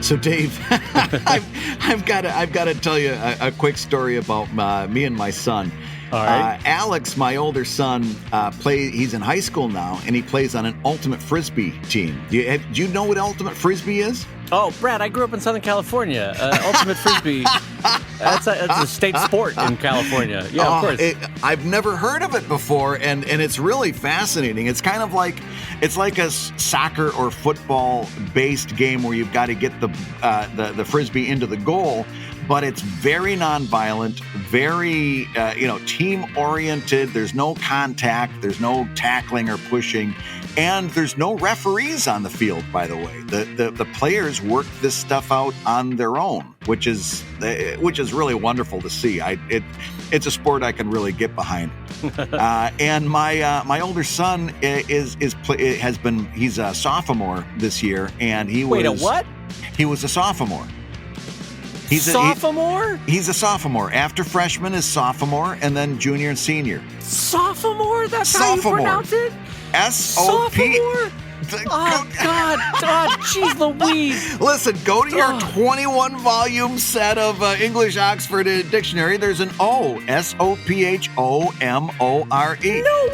So, Dave, I've got to tell you a quick story about me and my son. All right. Alex, my older son, he's in high school now, and he plays on an ultimate frisbee team. Do you know what ultimate frisbee is? Oh, Brad, I grew up in Southern California. Ultimate Frisbee, that's a state sport in California. Yeah, of course. I've never heard of it before, and it's really fascinating. It's kind of like a soccer or football-based game where you've got to get the frisbee into the goal, but it's very nonviolent, very team-oriented. There's no contact, there's no tackling or pushing. And there's no referees on the field, by the way. The players work this stuff out on their own, which is really wonderful to see. It's a sport I can really get behind. And my older son he's a sophomore this year, and he was. Wait, a what? He was a sophomore. Sophomore? He's a sophomore. After freshman is sophomore, and then junior and senior. Sophomore? That's how you pronounce it? SOP. Sophomore? Oh, God, jeez Louise. Listen, go to your 21-volume set of English Oxford Dictionary. There's an O, SOPHOMORE.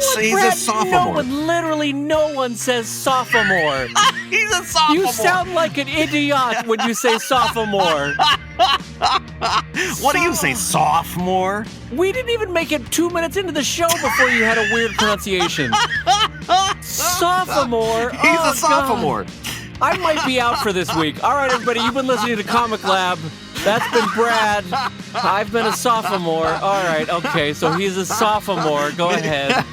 So he's a sophomore. Literally no one says sophomore. He's a sophomore. You sound like an idiot when you say sophomore. What do you say, sophomore? We didn't even make it 2 minutes into the show before you had a weird pronunciation. Sophomore? He's a sophomore. God. I might be out for this week. All right, everybody, you've been listening to Comic Lab. That's been Brad. I've been a sophomore. All right, okay, so he's a sophomore. Go ahead.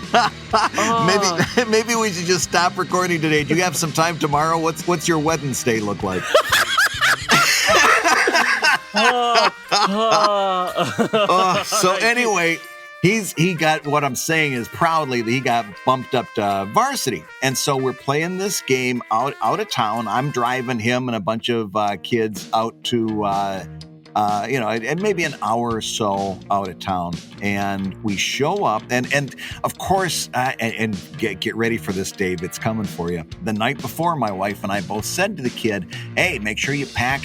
Maybe we should just stop recording today. Do you have some time tomorrow? What's your Wednesday look like? So anyway, he got, what I'm saying is proudly that he got bumped up to varsity. And so we're playing this game out of town. I'm driving him and a bunch of kids out to, maybe an hour or so out of town. And we show up and of course, and get ready for this, Dave. It's coming for you. The night before, my wife and I both said to the kid, hey, make sure you pack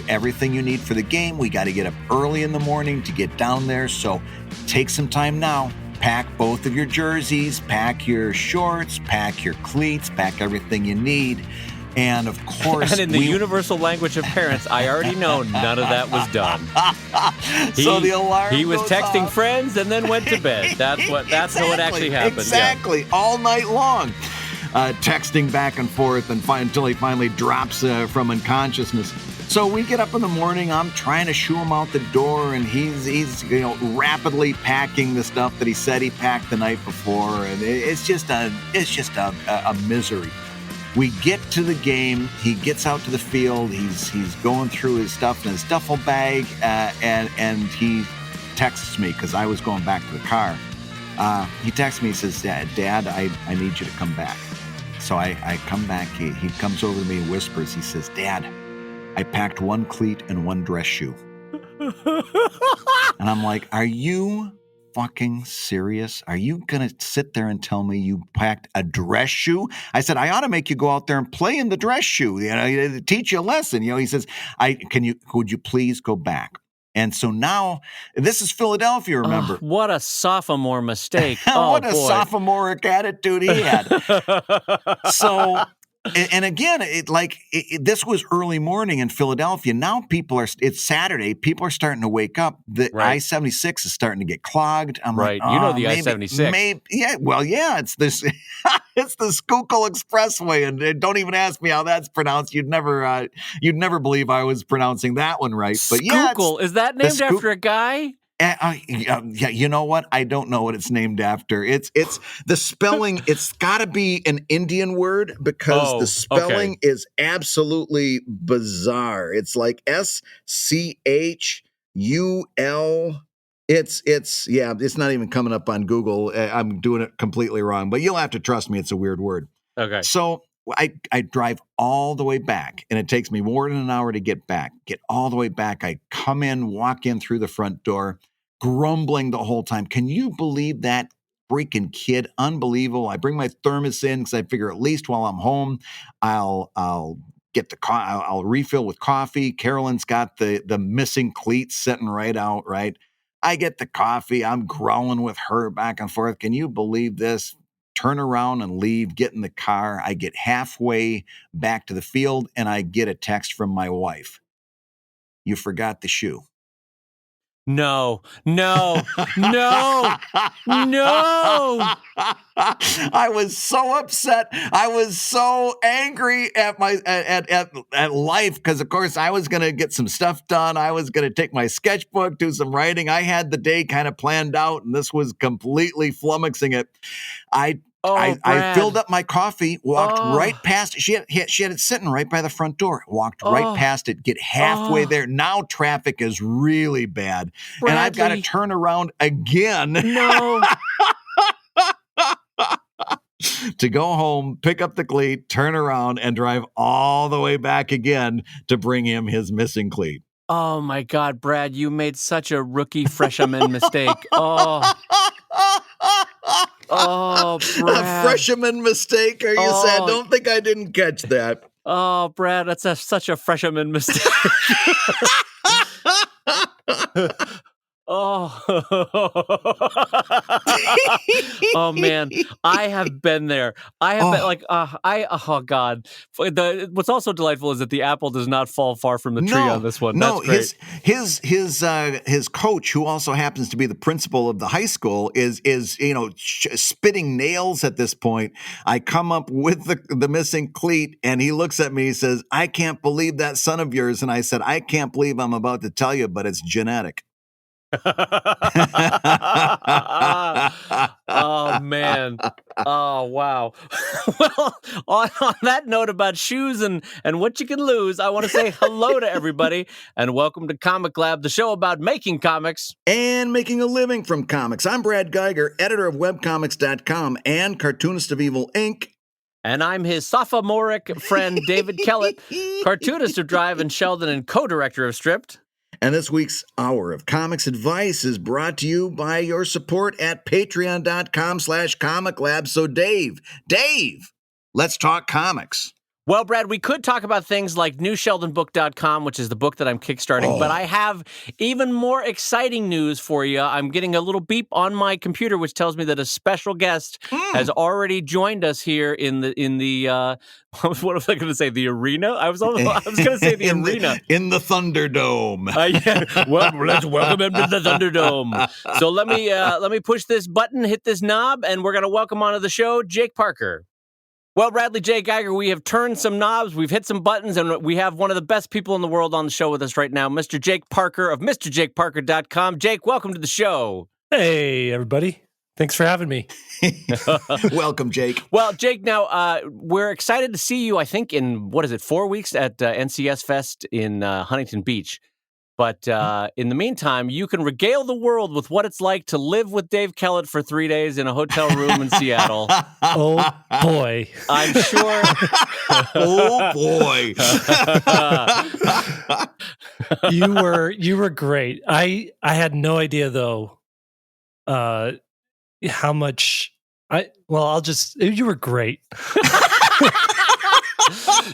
everything you need for the game. We got to get up early in the morning to get down there. So take some time now. Pack both of your jerseys, pack your shorts, pack your cleats, pack everything you need. And of course, and in the universal language of parents, I already know none of that was done. So the alarm he was goes texting off. friends and then went to bed. That's what actually happened. Exactly. Yeah. All night long. Texting back and forth until he finally drops from unconsciousness. So we get up in the morning. I'm trying to shoo him out the door, and he's rapidly packing the stuff that he said he packed the night before, and it's just a misery. We get to the game. He gets out to the field. He's going through his stuff in his duffel bag, and he texts me because I was going back to the car. He texts me. He says, "Dad, I need you to come back." So I come back. He comes over to me and whispers. He says, "Dad, I packed one cleat and one dress shoe." And I'm like, are you fucking serious? Are you going to sit there and tell me you packed a dress shoe? I said, I ought to make you go out there and play in the dress shoe, teach you a lesson. He says, would you please go back? And so now, this is Philadelphia, remember? What a sophomore mistake. What a sophomoric attitude he had. So, and again, this was early morning in Philadelphia. Now it's Saturday. People are starting to wake up. The I-76 is starting to get clogged. I'm right. Like, you know the I-76. It's this. It's the Schuylkill Expressway, and don't even ask me how that's pronounced. You'd never believe I was pronouncing that one right. But Schuylkill, is that named after a guy? Yeah, you know what? I don't know what it's named after. It's the spelling. It's got to be an Indian word because the spelling is absolutely bizarre. It's like SCHUL. It's not even coming up on Google. I'm doing it completely wrong, but you'll have to trust me. It's a weird word. Okay. So I drive all the way back, and it takes me more than an hour to get back. Get all the way back. I come in, walk in through the front door, grumbling the whole time. Can you believe that freaking kid? Unbelievable. I bring my thermos in because I figure at least while I'm home, I'll get I'll refill with coffee. Carolyn's got the missing cleat sitting right out, right? I get the coffee. I'm growling with her back and forth. Can you believe this? Turn around and leave, get in the car. I get halfway back to the field and I get a text from my wife. You forgot the shoe. No. I was so upset. I was so angry at at life because, of course, I was going to get some stuff done. I was going to take my sketchbook, do some writing. I had the day kind of planned out, and this was completely flummoxing it. I filled up my coffee, walked right past it. She had it sitting right by the front door. Walked right past it, get halfway there. Now traffic is really bad. Bradley. And I've got to turn around again. No. To go home, pick up the cleat, turn around, and drive all the way back again to bring him his missing cleat. Oh, my God, Brad, you made such a rookie freshman mistake. Oh, Brad. A freshman mistake? Are you sad? Don't think I didn't catch that. Oh, Brad, that's such a freshman mistake. Oh man, I have been there. I have been like, oh God. What's also delightful is that the apple does not fall far from the tree on this one. No, that's great. his coach, who also happens to be the principal of the high school, is spitting nails at this point. I come up with the missing cleat, and he looks at me. He says, "I can't believe that son of yours." And I said, "I can't believe I'm about to tell you, but it's genetic." Oh man. Oh wow. Well, on that note about shoes and what you can lose, I want to say hello to everybody and welcome to Comic Lab, the show about making comics and making a living from comics. I'm Brad Geiger, editor of webcomics.com and cartoonist of Evil Inc. And I'm his sophomoric friend David Kellett, cartoonist of Drive and Sheldon and co-director of Stripped. And this week's Hour of Comics Advice is brought to you by your support at patreon.com/comiclab. So Dave, let's talk comics. Well, Brad, we could talk about things like newsheldonbook.com, which is the book that I'm kickstarting, but I have even more exciting news for you. I'm getting a little beep on my computer, which tells me that a special guest has already joined us here in the what was I going to say? The arena? I was going to say the arena. In the Thunderdome. Yeah. Well, let's welcome him to the Thunderdome. So let me push this button, hit this knob, and we're going to welcome onto the show Jake Parker. Well, Bradley J. Geiger, we have turned some knobs, we've hit some buttons, and we have one of the best people in the world on the show with us right now, Mr. Jake Parker of MrJakeParker.com. Jake, welcome to the show. Hey, everybody. Thanks for having me. Welcome, Jake. Well, Jake, now we're excited to see you, I think, in, 4 weeks at NCS Fest in Huntington Beach. But in the meantime, you can regale the world with what it's like to live with Dave Kellett for 3 days in a hotel room in Seattle. Oh, boy. I'm sure. Oh, boy. You were great. I had no idea, though, how much you were great.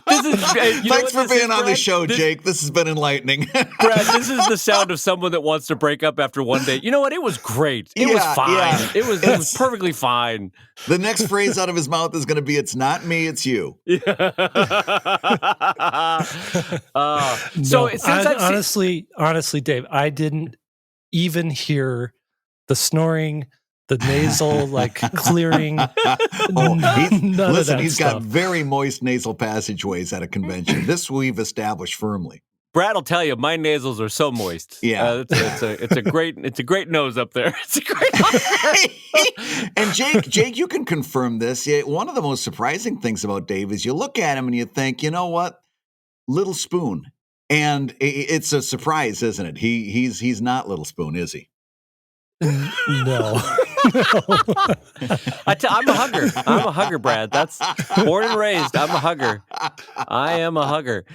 Thanks for being on the show, Jake. This has been enlightening. Brad, this is the sound of someone that wants to break up after one date. You know what? It was great. It was fine. Yeah. It was perfectly fine. The next phrase out of his mouth is going to be, "It's not me, it's you." Honestly, Dave, I didn't even hear the snoring, the nasal clearing. He's got very moist nasal passageways at a convention. This we've established firmly. Brad will tell you, my nasals are so moist. Yeah, it's a great nose up there. It's a great. And Jake, you can confirm this. One of the most surprising things about Dave is you look at him and you think, you know what, little spoon, and it's a surprise, isn't it? He's not Little Spoon, is he? No. I'm a hugger. I'm a hugger, Brad. That's born and raised. I'm a hugger. I am a hugger.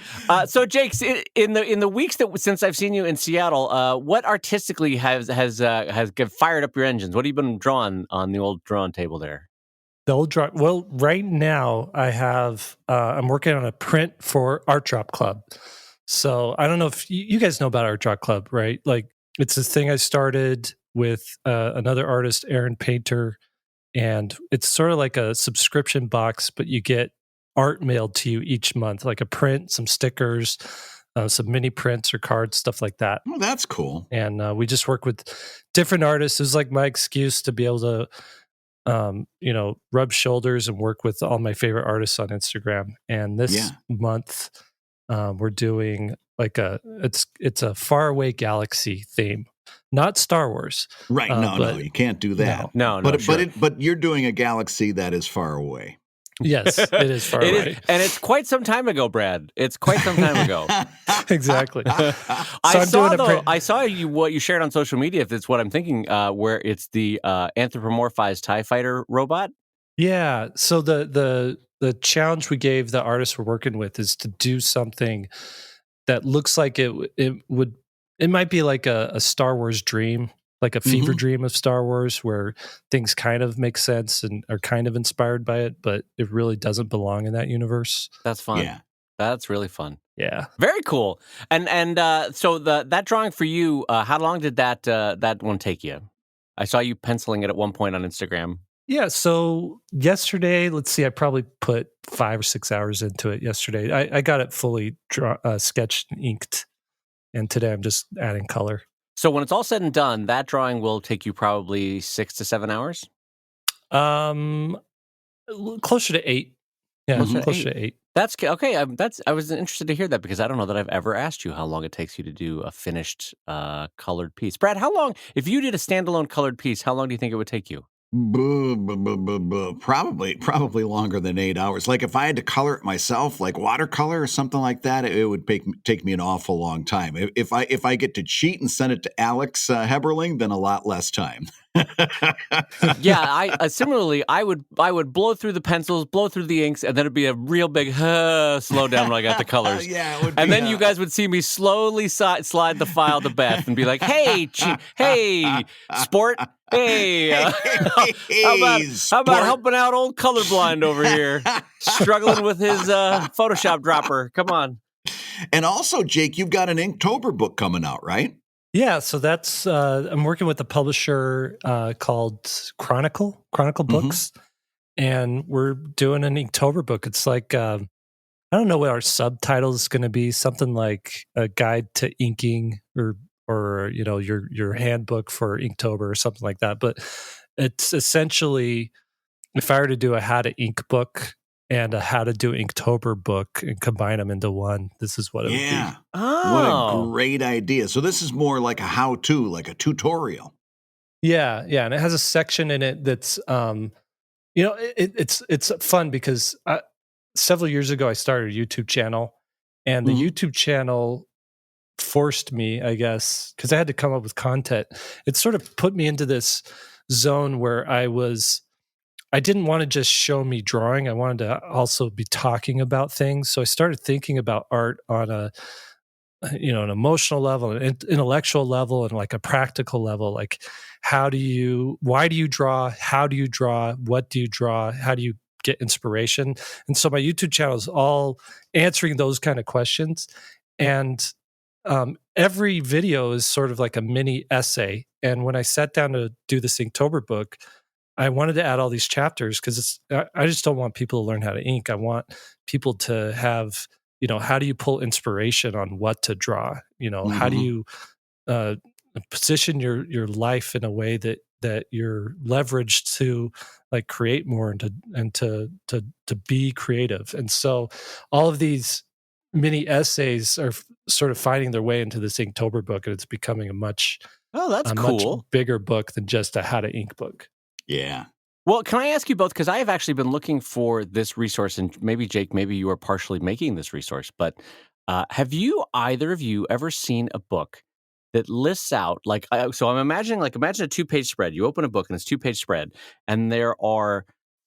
So, Jake, in the weeks since I've seen you in Seattle, what artistically has fired up your engines? What have you been drawing on the old drawing table there? The old drop. Well, right now I have. I'm working on a print for Art Drop Club. So I don't know if you guys know about Art Drop Club, right? Like it's this thing I started with another artist, Aaron Painter, and it's sort of like a subscription box, but you get art mailed to you each month, like a print, some stickers, some mini prints or cards, stuff like that. Oh, that's cool. And we just work with different artists. It was like my excuse to be able to rub shoulders and work with all my favorite artists on Instagram. And this month, we're doing like it's a faraway galaxy theme, not Star Wars. Right? No, you can't do that. No. But you're doing a galaxy that is far away. Yes, it is far away, and it's quite some time ago, Brad. It's quite some time ago. Exactly. I saw what you shared on social media. If it's what I'm thinking, where it's the anthropomorphized TIE fighter robot. Yeah. So the challenge we gave the artists we're working with is to do something that looks like it might be like a Star Wars dream, like a fever dream of Star Wars, where things kind of make sense and are kind of inspired by it, but it really doesn't belong in that universe. That's fun. Yeah. That's really fun. Yeah. Very cool. And so that drawing for you, how long did that one take you? I saw you penciling it at one point on Instagram. Yeah. So yesterday, let's see, I probably put 5 or 6 hours into it yesterday. I got it fully sketched and inked. And today I'm just adding color. So when it's all said and done, that drawing will take you probably 6 to 7 hours? Closer to 8. Yeah, closer to 8. That's okay. I was interested to hear that because I don't know that I've ever asked you how long it takes you to do a finished colored piece. Brad, how long, if you did a standalone colored piece, how long do you think it would take you? Probably longer than 8 hours. Like if I had to color it myself, like watercolor or something like that, it would take me an awful long time. If I get to cheat and send it to Alex Heberling, then a lot less time. Yeah, I similarly, I would blow through the pencils, blow through the inks, and then it'd be a real big slow down when I got the colors. Yeah, it would and then you guys would see me slowly slide the file to Beth and be like, "Hey, sport, hey, how about helping out old colorblind over here, struggling with his Photoshop dropper? Come on." And also, Jake, you've got an Inktober book coming out, right? Yeah, so that's I'm working with a publisher called Chronicle Books, and we're doing an Inktober book. It's like I don't know what our subtitle is going to be, something like a guide to inking or your handbook for Inktober or something like that. But it's essentially, if I were to do a how to ink book and a how to do Inktober book and combine them into one, this is what it would be. Oh. What a great idea. So this is more like a how-to, like a tutorial. Yeah. And it has a section in it that's, it's fun because several years ago I started a YouTube channel, and the YouTube channel forced me, I guess, because I had to come up with content. It sort of put me into this zone where I didn't want to just show me drawing. I wanted to also be talking about things. So I started thinking about art on an emotional level, an intellectual level, and like a practical level. Like, why do you draw? How do you draw? What do you draw? How do you get inspiration? And so my YouTube channel is all answering those kind of questions. And every video is sort of like a mini essay. And when I sat down to do this Inktober book, I wanted to add all these chapters because I just don't want people to learn how to ink. I want people to have, how do you pull inspiration on what to draw? How do you position your life in a way that you're leveraged to like create more and to be creative. And so all of these mini essays are sort of finding their way into this Inktober book, and it's becoming a much bigger book than just a how to ink book. Yeah. Well, can I ask you both, because I have actually been looking for this resource, and maybe Jake, maybe you are partially making this resource, but have either of you ever seen a book that lists out, so I'm imagine a 2-page spread. You open a book and it's 2-page spread, and there are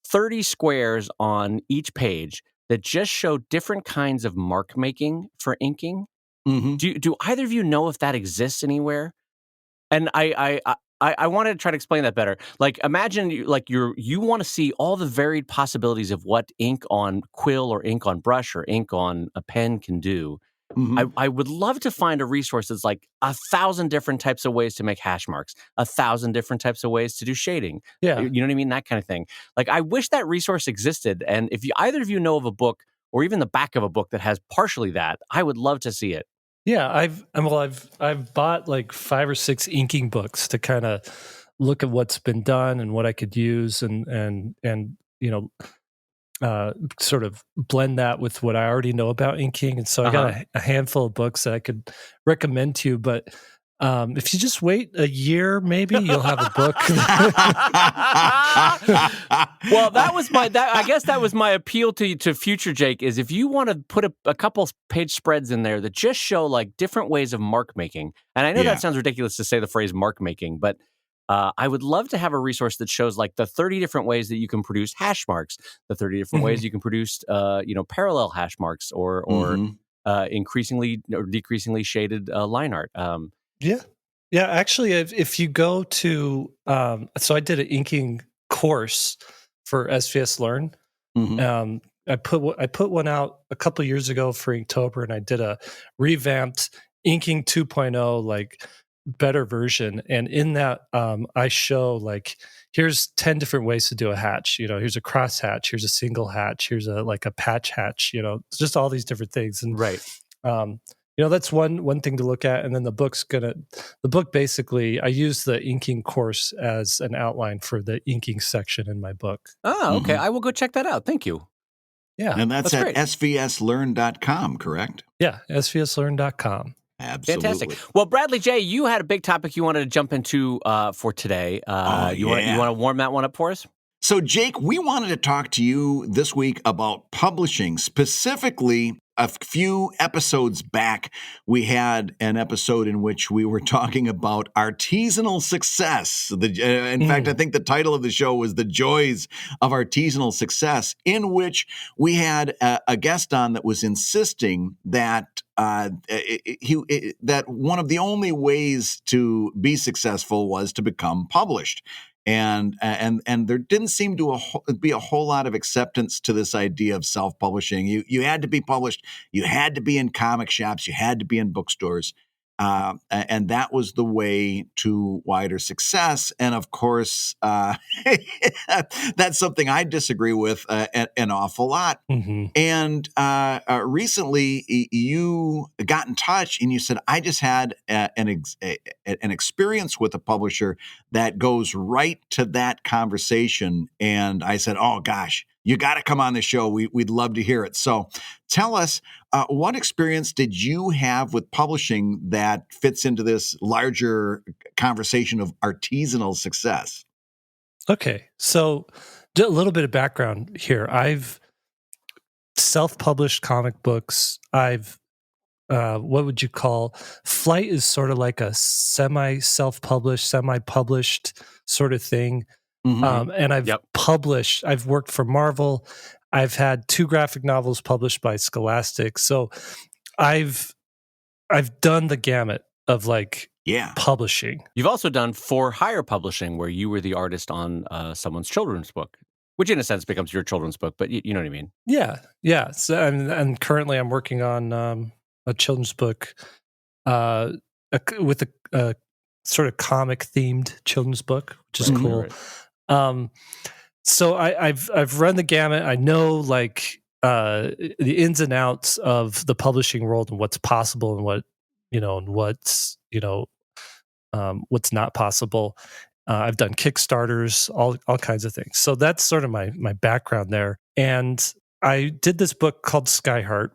30 squares on each page that just show different kinds of mark making for inking. Do either of you know if that exists anywhere? And I wanted to try to explain that better. Like, imagine you want to see all the varied possibilities of what ink on quill or ink on brush or ink on a pen can do. I would love to find a resource that's like 1,000 different types of ways to make hash marks, 1,000 different types of ways to do shading. Yeah. You know what I mean? That kind of thing. Like, I wish that resource existed. And if either of you know of a book or even the back of a book that has partially that, I would love to see it. Yeah, I've bought like 5 or 6 inking books to kind of look at what's been done and what I could use, and sort of blend that with what I already know about inking. And so I got a handful of books that I could recommend to you. But if you just wait a year, maybe you'll have a book. Well, I guess that was my appeal to future Jake, is if you want to put a couple page spreads in there that just show like different ways of mark making. And I know that sounds ridiculous to say the phrase mark making, but I would love to have a resource that shows like the 30 different ways that you can produce hash marks, the 30 different ways you can produce, parallel hash marks or increasingly or decreasingly shaded line art. Yeah. Actually, if you go to, so I did an inking course for SVS Learn. I put one out a couple of years ago for Inktober, and I did a revamped inking 2.0, like better version. And in that, I show like, here's 10 different ways to do a hatch. Here's a cross hatch, here's a single hatch, here's a patch hatch. Just all these different things. And that's one thing to look at. And then the book basically, I use the inking course as an outline for the inking section in my book. Oh, okay. I will go check that out. Thank you. Yeah. And that's at svslearn.com, correct? Yeah, svslearn.com. Absolutely. Fantastic. Well, Bradley J., you had a big topic you wanted to jump into for today. You want to warm that one up for us? So, Jake, we wanted to talk to you this week about publishing. Specifically, a few episodes back, we had an episode in which we were talking about artisanal success. In fact, I think the title of the show was The Joys of Artisanal Success, in which we had a guest on that was insisting that that one of the only ways to be successful was to become published. And there didn't seem to be a whole lot of acceptance to this idea of self-publishing. You had to be published. You had to be in comic shops. You had to be in bookstores. And that was the way to wider success. And of course, that's something I disagree with an awful lot. And recently, you got in touch and you said, I just had an experience with a publisher that goes right to that conversation. And I said, oh, gosh, you got to come on the show. We'd love to hear it. So tell us, what experience did you have with publishing that fits into this larger conversation of artisanal success? Okay, so a little bit of background here. I've self-published comic books. I've what would you call Flight is sort of like a semi-self-published, semi-published sort of thing. And I've published. I've worked for Marvel. I've had 2 graphic novels published by Scholastic. So I've done the gamut of publishing. You've also done for hire publishing, where you were the artist on someone's children's book, which in a sense becomes your children's book, but you know what I mean? Yeah. So, and currently I'm working on a children's book with a sort of comic themed children's book, which is cool. Right. So I've run the gamut. I know the ins and outs of the publishing world and what's possible and what's not possible. I've done Kickstarters, all kinds of things. So that's sort of my background there. And I did this book called Skyheart.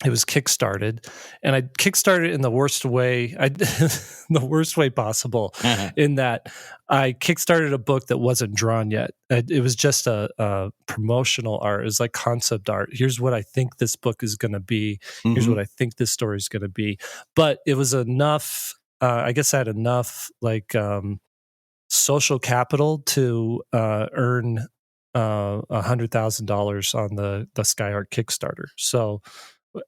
It was kickstarted, and I kickstarted in the worst way, the worst way possible. In that, I kickstarted a book that wasn't drawn yet. It was just a promotional art. It was like concept art. Here's what I think this book is going to be. Here's what I think this story is going to be. But it was enough. I guess I had enough social capital to earn $100,000 on the Skyheart Kickstarter. So,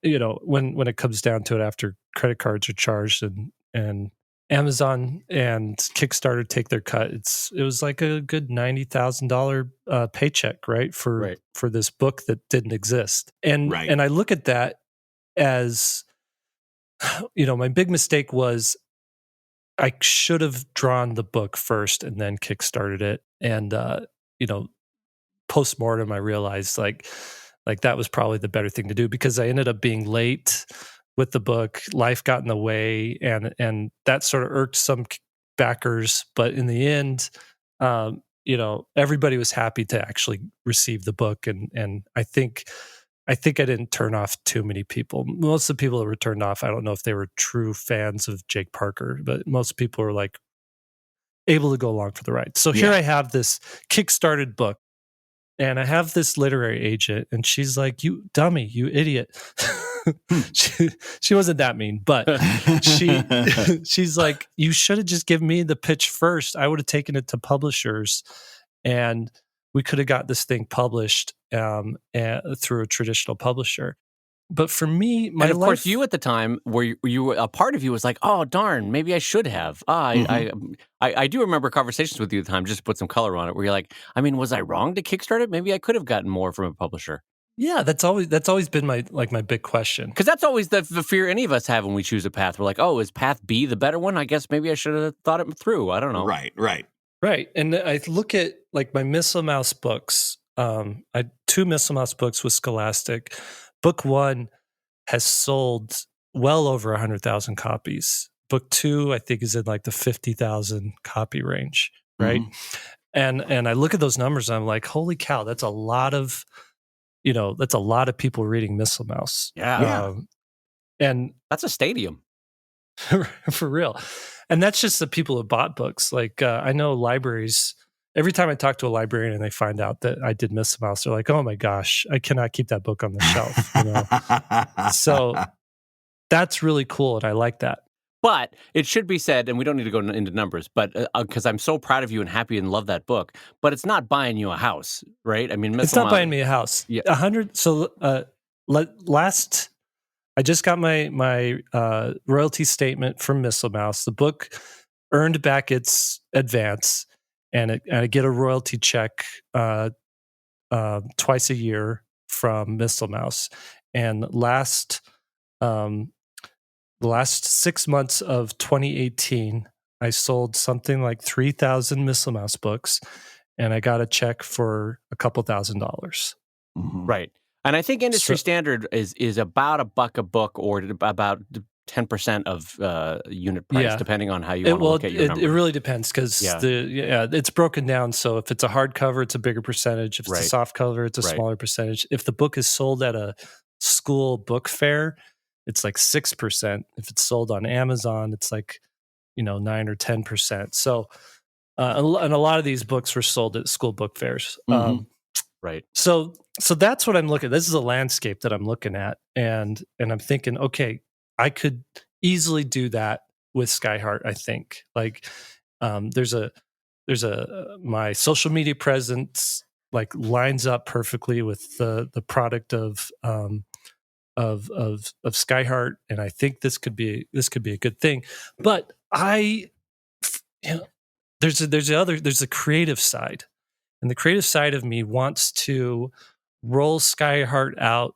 when it comes down to it, after credit cards are charged and Amazon and Kickstarter take their cut, it was like a good $90,000 paycheck, right? For this book that didn't exist. And I look at that as, my big mistake was I should have drawn the book first and then kickstarted it. And post-mortem, I realized like that was probably the better thing to do, because I ended up being late with the book. Life got in the way, and that sort of irked some backers. But in the end, everybody was happy to actually receive the book, and I think I didn't turn off too many people. Most of the people that were turned off, I don't know if they were true fans of Jake Parker, but most people were like able to go along for the ride. So here I have this kickstarted book, and I have this literary agent, and she's like, "You dummy, you idiot." She wasn't that mean, but she's like, "You should have just given me the pitch first. I would have taken it to publishers, and we could have got this thing published through a traditional publisher." But for me, and of course, you at the time, where you a part of you was like, "Oh darn, maybe I should have." I do remember conversations with you at the time, just to put some color on it, where you're like, "I mean, was I wrong to kickstart it? Maybe I could have gotten more from a publisher." Yeah, that's always been my big question. Because that's always the fear any of us have when we choose a path. We're like, "Oh, is path B the better one? I guess maybe I should have thought it through." I don't know. Right. And I look at like my Missile Mouse books. I had 2 Missile Mouse books with Scholastic. Book 1 has sold well over 100,000 copies. Book 2, I think, is in like the 50,000 copy range, right? Mm-hmm. And I look at those numbers, and I'm like, holy cow, that's a lot of people reading Missile Mouse. Yeah. And that's a stadium. For real. And that's just the people who bought books. Like I know libraries. Every time I talk to a librarian and they find out that I did Missile Mouse, they're like, "Oh my gosh, I cannot keep that book on the shelf." So that's really cool, and I like that. But it should be said, and we don't need to go into numbers, but because I'm so proud of you and happy and love that book, but it's not buying you a house, right? I mean, it's not buying me a house. Yeah, 100. So last, I just got my royalty statement from Missile Mouse. The book earned back its advance. And I get a royalty check twice a year from Missile Mouse. And the last 6 months of 2018, I sold something like 3,000 Missile Mouse books, and I got a check for a couple $1,000. Mm-hmm. Right. And I think industry standard is about $1 a book, or about 10% of unit price, depending on how you want to look at your numbers. It really depends, because it's broken down. So if it's a hardcover, it's a bigger percentage. If it's a soft cover, it's a smaller percentage. If the book is sold at a school book fair, it's like 6%. If it's sold on Amazon, it's like 9 or 10%. So and a lot of these books were sold at school book fairs. Mm-hmm. Right. So that's what I'm looking at. This is a landscape that I'm looking at, and I'm thinking, okay, I could easily do that with Skyheart. I think like there's my social media presence like lines up perfectly with the product of Skyheart, and I think this could be a good thing. But there's a creative side, and the creative side of me wants to roll Skyheart out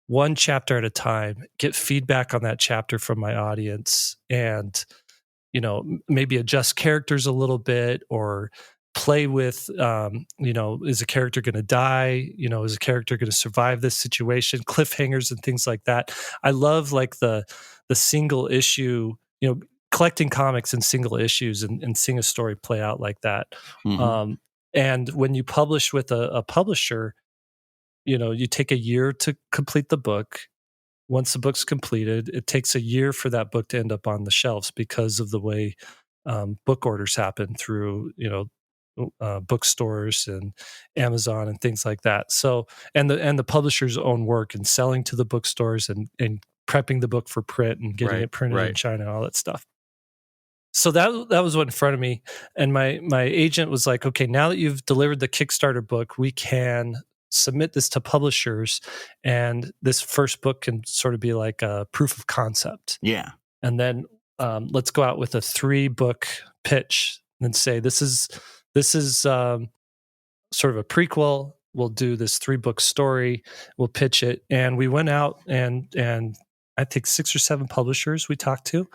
one chapter at a time, get feedback on that chapter from my audience, and maybe adjust characters a little bit, or play with is a character going to die, is a character going to survive this situation, cliffhangers and things like that. I love like the single issue, collecting comics in single issues and seeing a story play out like that. Mm-hmm. And when you publish with a publisher, you take a year to complete the book. Once the book's completed, it takes a year for that book to end up on the shelves because of the way book orders happen through, bookstores and Amazon and things like that. So, and the publisher's own work and selling to the bookstores and prepping the book for print and getting it printed in China and all that stuff. So that was what in front of me. And my agent was like, okay, now that you've delivered the Kickstarter book, we can submit this to publishers, and this first book can sort of be like a proof of concept. Yeah. And then let's go out with a 3-book pitch and say this is sort of a prequel. We'll do this 3-book story. We'll pitch it. And we went out and I think 6 or 7 publishers we talked to.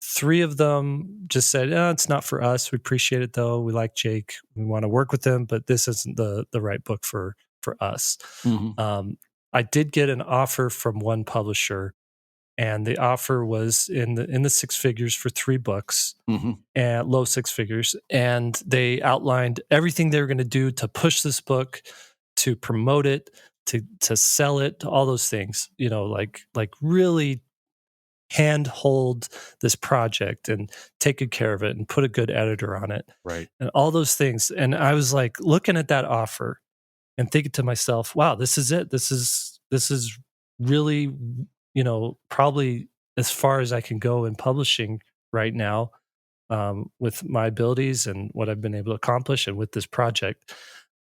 3 of them just said, it's not for us. We appreciate it though. We like Jake. We want to work with him, but this isn't the right book for us. I did get an offer from one publisher, and the offer was in the 6 figures for 3 books, and low 6 figures. And they outlined everything they were going to do to push this book, to promote it, to sell it, all those things. Like really handhold this project and take good care of it and put a good editor on it, right? And all those things. And I was like looking at that offer and thinking to myself, wow, this is it. This is really, probably as far as I can go in publishing right now, with my abilities and what I've been able to accomplish and with this project.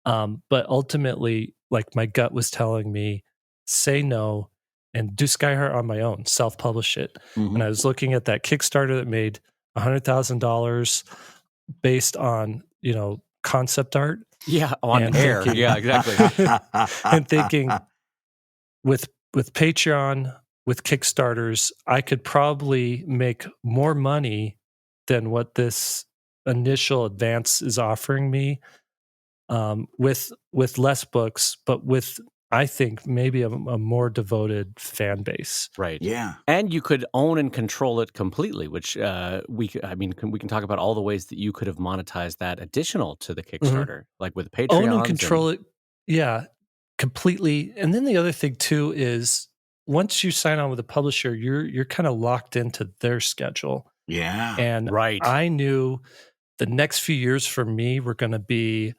But ultimately, like, my gut was telling me, say no and do Skyheart on my own, self-publish it. And I was looking at that Kickstarter that made $100,000 based on, concept art. Yeah, on air. Thinking, yeah, exactly. And thinking with Patreon, with Kickstarters, I could probably make more money than what this initial advance is offering me, with less books, but with, I think, maybe a more devoted fan base. Right. Yeah. And you could own and control it completely, which we can talk about all the ways that you could have monetized that additional to the Kickstarter, like with Patreon. Own and control it. Yeah, completely. And then the other thing too is, once you sign on with a publisher, you're kind of locked into their schedule. Yeah. And right. I knew the next few years for me were going to be,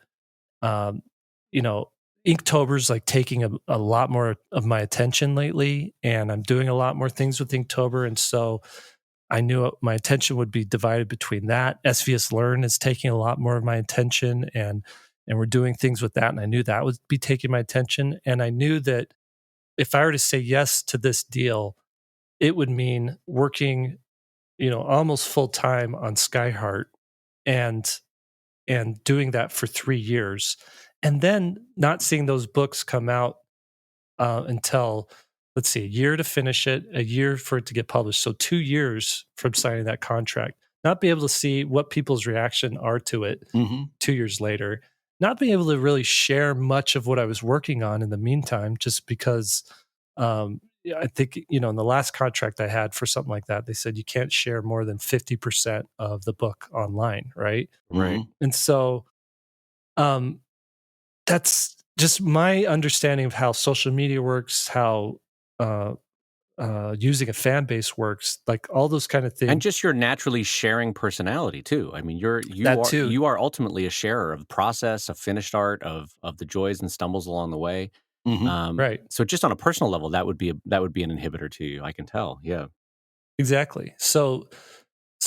Inktober's like taking a lot more of my attention lately, and I'm doing a lot more things with Inktober. And so I knew my attention would be divided between that. SVS Learn is taking a lot more of my attention, and we're doing things with that. And I knew that would be taking my attention. And I knew that if I were to say yes to this deal, it would mean working, almost full time on Skyheart and doing that for 3 years, and then not seeing those books come out until, let's see, a year to finish it, a year for it to get published. So 2 years from signing that contract, not be able to see what people's reaction are to it 2 years later, not being able to really share much of what I was working on in the meantime, just because I think, in the last contract I had for something like that, they said you can't share more than 50% of the book online, right? Right. And so that's just my understanding of how social media works, how using a fan base works, like all those kind of things. And just your naturally sharing personality too. I mean, you are ultimately a sharer of the process, of finished art, of the joys and stumbles along the way. Right. So just on a personal level, that would be an inhibitor to you. I can tell. Yeah. Exactly. So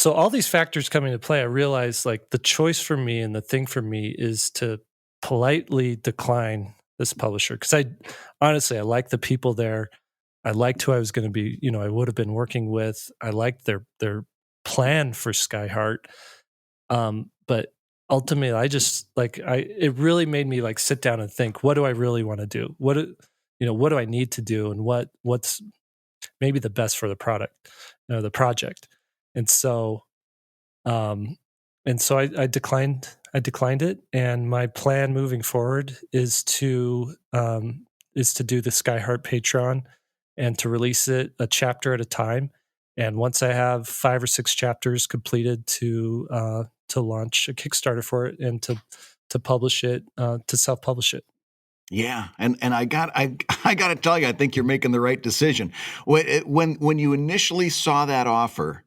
all these factors come into play. I realized, like, the choice for me and the thing for me is to politely decline this publisher, because I like the people there. I liked who I was going to be, I would have been working with. I liked their plan for Skyheart. But ultimately, I just it really made me like sit down and think, what do I really want to do? What do I need to do, and what's maybe the best for the the project. And so, I declined it. And my plan moving forward is to do the Skyheart Patreon and to release it a chapter at a time. And once I have 5 or 6 chapters completed, to launch a Kickstarter for it and to publish it, to self-publish it. Yeah, and I got to tell you, I think you're making the right decision. When you initially saw that offer,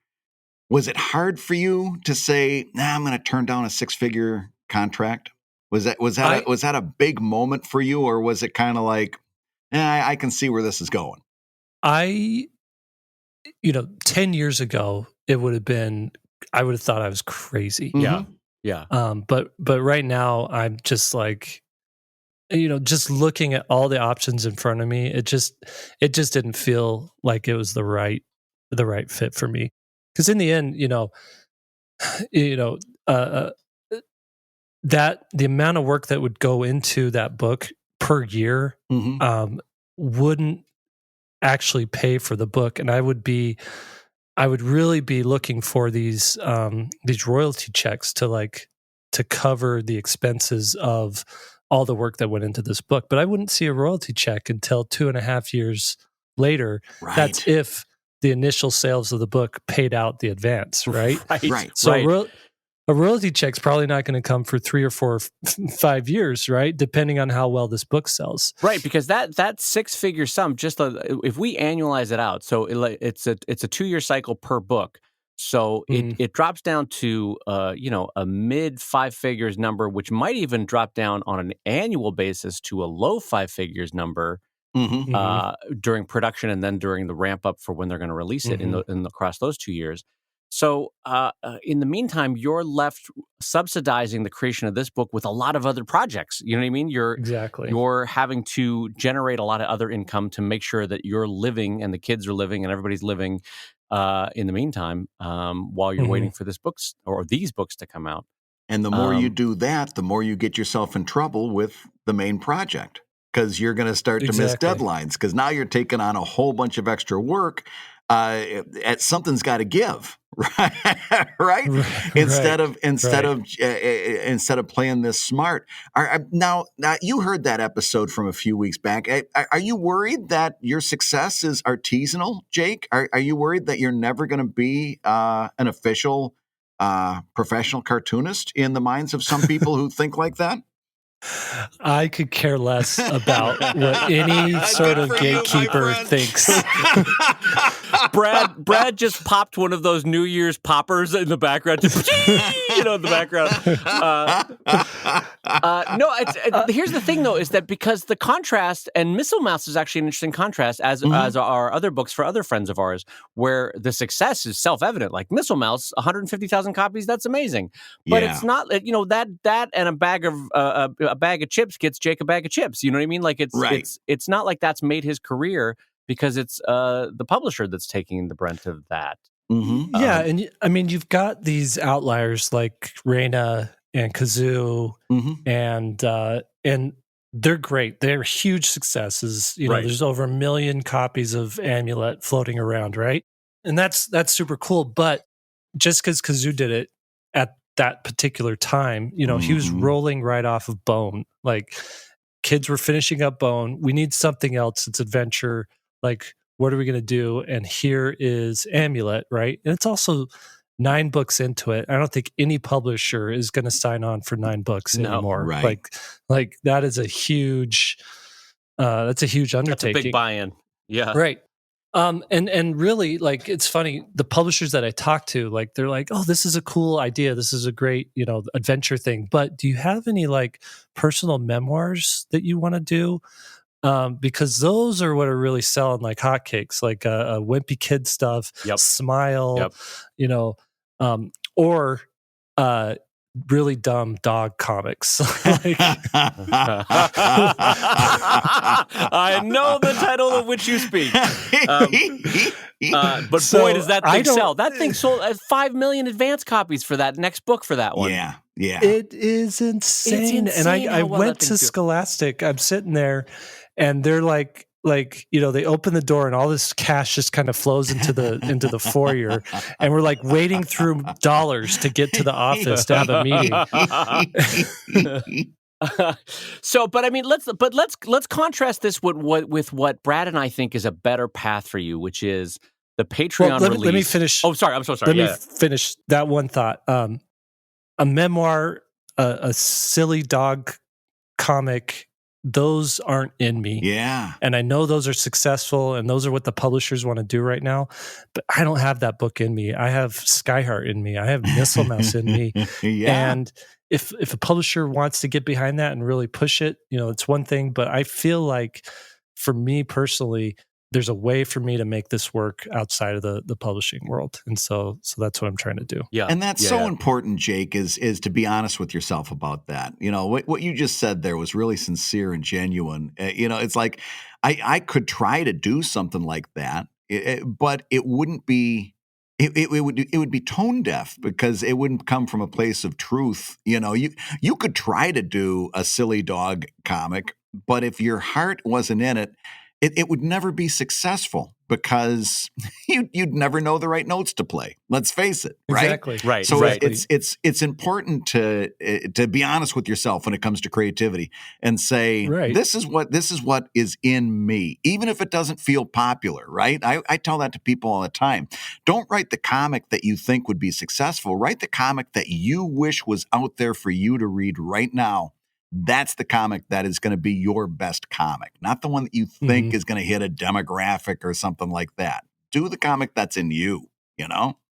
was it hard for you to say, "Nah, I'm going to turn down a 6-figure contract"? Was that a big moment for you, or was it kind of like, I can see where this is going? 10 years ago, it would have been, I would have thought I was crazy. Yeah. Yeah. But right now, I'm just like, just looking at all the options in front of me, it just didn't feel like it was the right fit for me. because in the end, that the amount of work that would go into that book per year wouldn't actually pay for the book, and I would really be looking for these royalty checks to cover the expenses of all the work that went into this book. But I wouldn't see a royalty check until 2.5 years later. Right. That's if the initial sales of the book paid out the advance, right? Right. So a royalty check's probably not going to come for 3 or 4 or 5 years, right? Depending on how well this book sells. Right, because that 6-figure sum, just if we annualize it out, so it's a 2-year cycle per book. So it drops down to a mid 5 figures number, which might even drop down on an annual basis to a low 5 figures number during production, and then during the ramp up for when they're going to release it across those 2 years. So in the meantime, you're left subsidizing the creation of this book with a lot of other projects. You know what I mean? You're having to generate a lot of other income to make sure that you're living and the kids are living and everybody's living in the meantime while you're waiting for this books or these books to come out. And the more you do that, the more you get yourself in trouble with the main project, because you're going to start to miss deadlines, because now you're taking on a whole bunch of extra work. Something's got to give, right? Instead of playing this smart. Now you heard that episode from a few weeks back. Are you worried that your success is artisanal, Jake? Are you worried that you're never going to be an official professional cartoonist in the minds of some people who think like that? I could care less about what any sort of gatekeeper thinks. Brad just popped one of those New Year's poppers in the background. In the background. Here's the thing, though, is that because the contrast, and Missile Mouse is actually an interesting contrast, as are other books for other friends of ours, where the success is self-evident. Like Missile Mouse, 150,000 copies, that's amazing. But it's not, that and a bag of chips gets Jake a bag of chips. You know what I mean? Like it's not like that's made his career, because it's the publisher that's taking the brunt of that. Yeah, and I mean, you've got these outliers like Raina and Kazoo, and they're great. They're huge successes. There's over 1 million copies of Amulet floating around, right? And that's super cool. But just because Kazoo did it at that particular time, he was rolling right off of Bone. Like, kids were finishing up Bone. We need something else. It's adventure. Like, what are we going to do? And here is Amulet, right? And it's also 9 books into it. I don't think any publisher is going to sign on for 9 books anymore. Right. Like that is a huge, that's a huge undertaking. That's a big buy-in. Yeah. Right. And really, like, it's funny, the publishers that I talk to, like, they're like, oh, this is a cool idea. This is a great, adventure thing. But do you have any like personal memoirs that you want to do? Because those are what are really selling like hotcakes, like wimpy kid stuff, Smile, or really dumb dog comics. I know the title of which you speak. But boy, does that thing sell. That thing sold 5 million advance copies for that next book for that one. Yeah. It is insane. And I went to Scholastic. I'm sitting there, and they're like, they open the door and all this cash just kind of flows into the foyer, and we're like waiting through dollars to get to the office to have a meeting. But I mean, let's contrast this with what Brad and I think is a better path for you, which is the Patreon release. Let me finish. Oh, sorry, I'm so sorry. Let me finish that one thought. A memoir, a silly dog comic, those aren't in me. Yeah. And I know those are successful, and those are what the publishers want to do right now, but I don't have that book in me. I have Skyheart in me. I have Missile Mouse in me. Yeah. And if a publisher wants to get behind that and really push it, it's one thing, but I feel like for me personally, there's a way for me to make this work outside of the publishing world. And so that's what I'm trying to do. Yeah. And that's important, Jake, is to be honest with yourself about that. What you just said there was really sincere and genuine. It's like, I could try to do something like that, but it wouldn't be it would be tone deaf because it wouldn't come from a place of truth. You could try to do a silly dog comic, but if your heart wasn't in it, it would never be successful because you'd never know the right notes to play. Let's face it, right? Exactly. Right. So right. it's important to be honest with yourself when it comes to creativity and say, Right. this is what is in me, even if it doesn't feel popular, right? I tell that to people all the time. Don't write the comic that you think would be successful. Write the comic that you wish was out there for you to read right now. That's the comic that is going to be your best comic, not the one that you think is going to hit a demographic or something like that. Do the comic that's in you,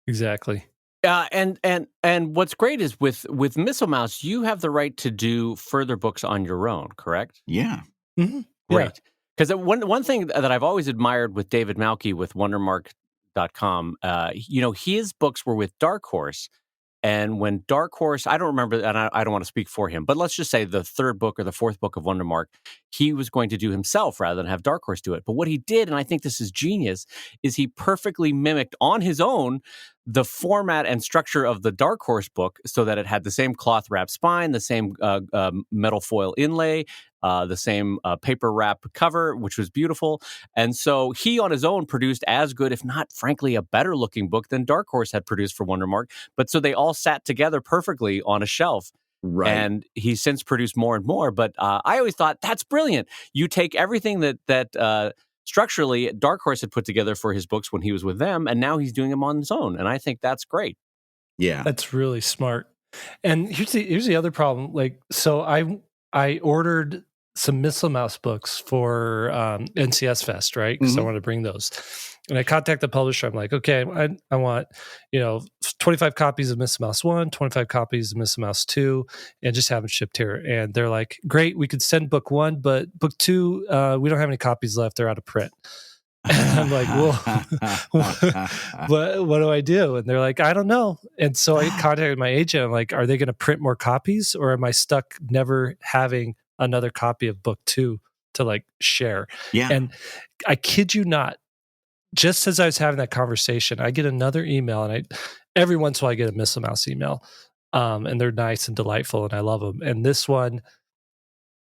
Exactly. And what's great is with Missile Mouse, you have the right to do further books on your own, correct? Yeah. Mm-hmm. Great. Because one thing that I've always admired with David Malky with Wondermark.com, his books were with Dark Horse. And when Dark Horse, I don't remember, and I don't want to speak for him, but let's just say the third book or the fourth book of Wondermark, he was going to do himself rather than have Dark Horse do it. But what he did, and I think this is genius, is he perfectly mimicked on his own the format and structure of the Dark Horse book so that it had the same cloth wrap spine, the same metal foil inlay, the same paper wrap cover, which was beautiful. And so he on his own produced as good, if not, frankly, a better looking book than Dark Horse had produced for Wondermark. But so they all sat together perfectly on a shelf. Right. And he's since produced more and more. But I always thought that's brilliant. You take everything that structurally Dark Horse had put together for his books when he was with them, and now he's doing them on his own. And I think that's great. Yeah. That's really smart. And here's the other problem. Like, so I ordered some Missile Mouse books for NCS Fest, right? Because I wanted to bring those. And I contact the publisher. I'm like, okay, I want 25 copies of Missile Mouse 1, 25 copies of Missile Mouse 2, and just have them shipped here. And they're like, great, we could send book 1, but book 2, we don't have any copies left. They're out of print. And I'm like, well, what do I do? And they're like, I don't know. And so I contacted my agent. I'm like, are they going to print more copies, or am I stuck never having another copy of book 2 to like share? Yeah. And I kid you not, just as I was having that conversation, I get another email, and every once in a while I get a Missile Mouse email, and they're nice and delightful, and I love them. And this one,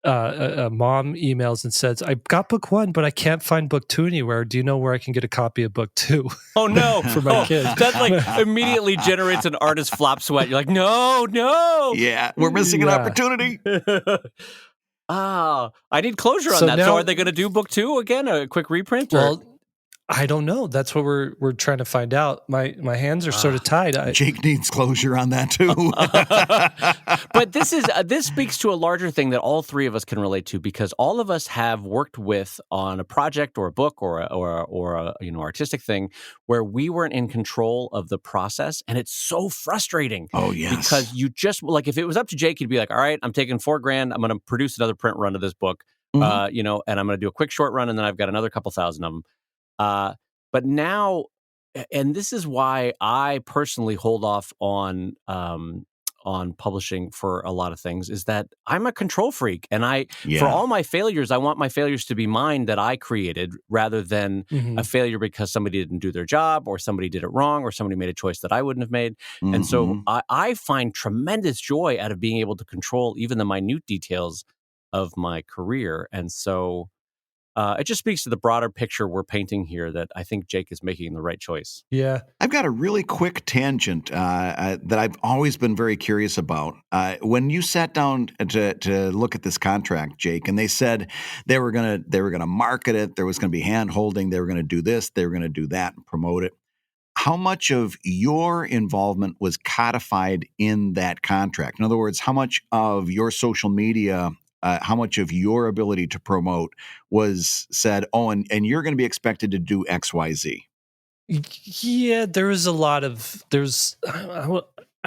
a mom emails and says, I got book 1, but I can't find book 2 anywhere. Do you know where I can get a copy of book 2? Oh, no. For my kids. That like immediately generates an artist flop sweat. You're like, no. Yeah, we're missing an opportunity. I need closure on that. So are they going to do book 2 again? A quick reprint? Well, I don't know. That's what we're trying to find out. My hands are sort of tied. Jake needs closure on that too. But this speaks to a larger thing that all three of us can relate to, because all of us have worked with on a project or a book or a artistic thing where we weren't in control of the process, and it's so frustrating. Oh yes, because you just like, if it was up to Jake, he'd be like, all right, I'm taking $4,000. I'm going to produce another print run of this book, and I'm going to do a quick short run, and then I've got another couple thousand of them. But now, and this is why I personally hold off on publishing for a lot of things, is that I'm a control freak, and for all my failures, I want my failures to be mine that I created, rather than a failure because somebody didn't do their job, or somebody did it wrong, or somebody made a choice that I wouldn't have made. And so I find tremendous joy out of being able to control even the minute details of my career. And so it just speaks to the broader picture we're painting here, that I think Jake is making the right choice. Yeah. I've got a really quick tangent that I've always been very curious about. When you sat down to look at this contract, Jake, and they said they were gonna market it, there was gonna be hand holding, they were gonna do this, they were gonna do that, and promote it. How much of your involvement was codified in that contract? In other words, how much of your social media, how much of your ability to promote was said, and you're going to be expected to do X, Y, Z? Yeah, there was a lot of, I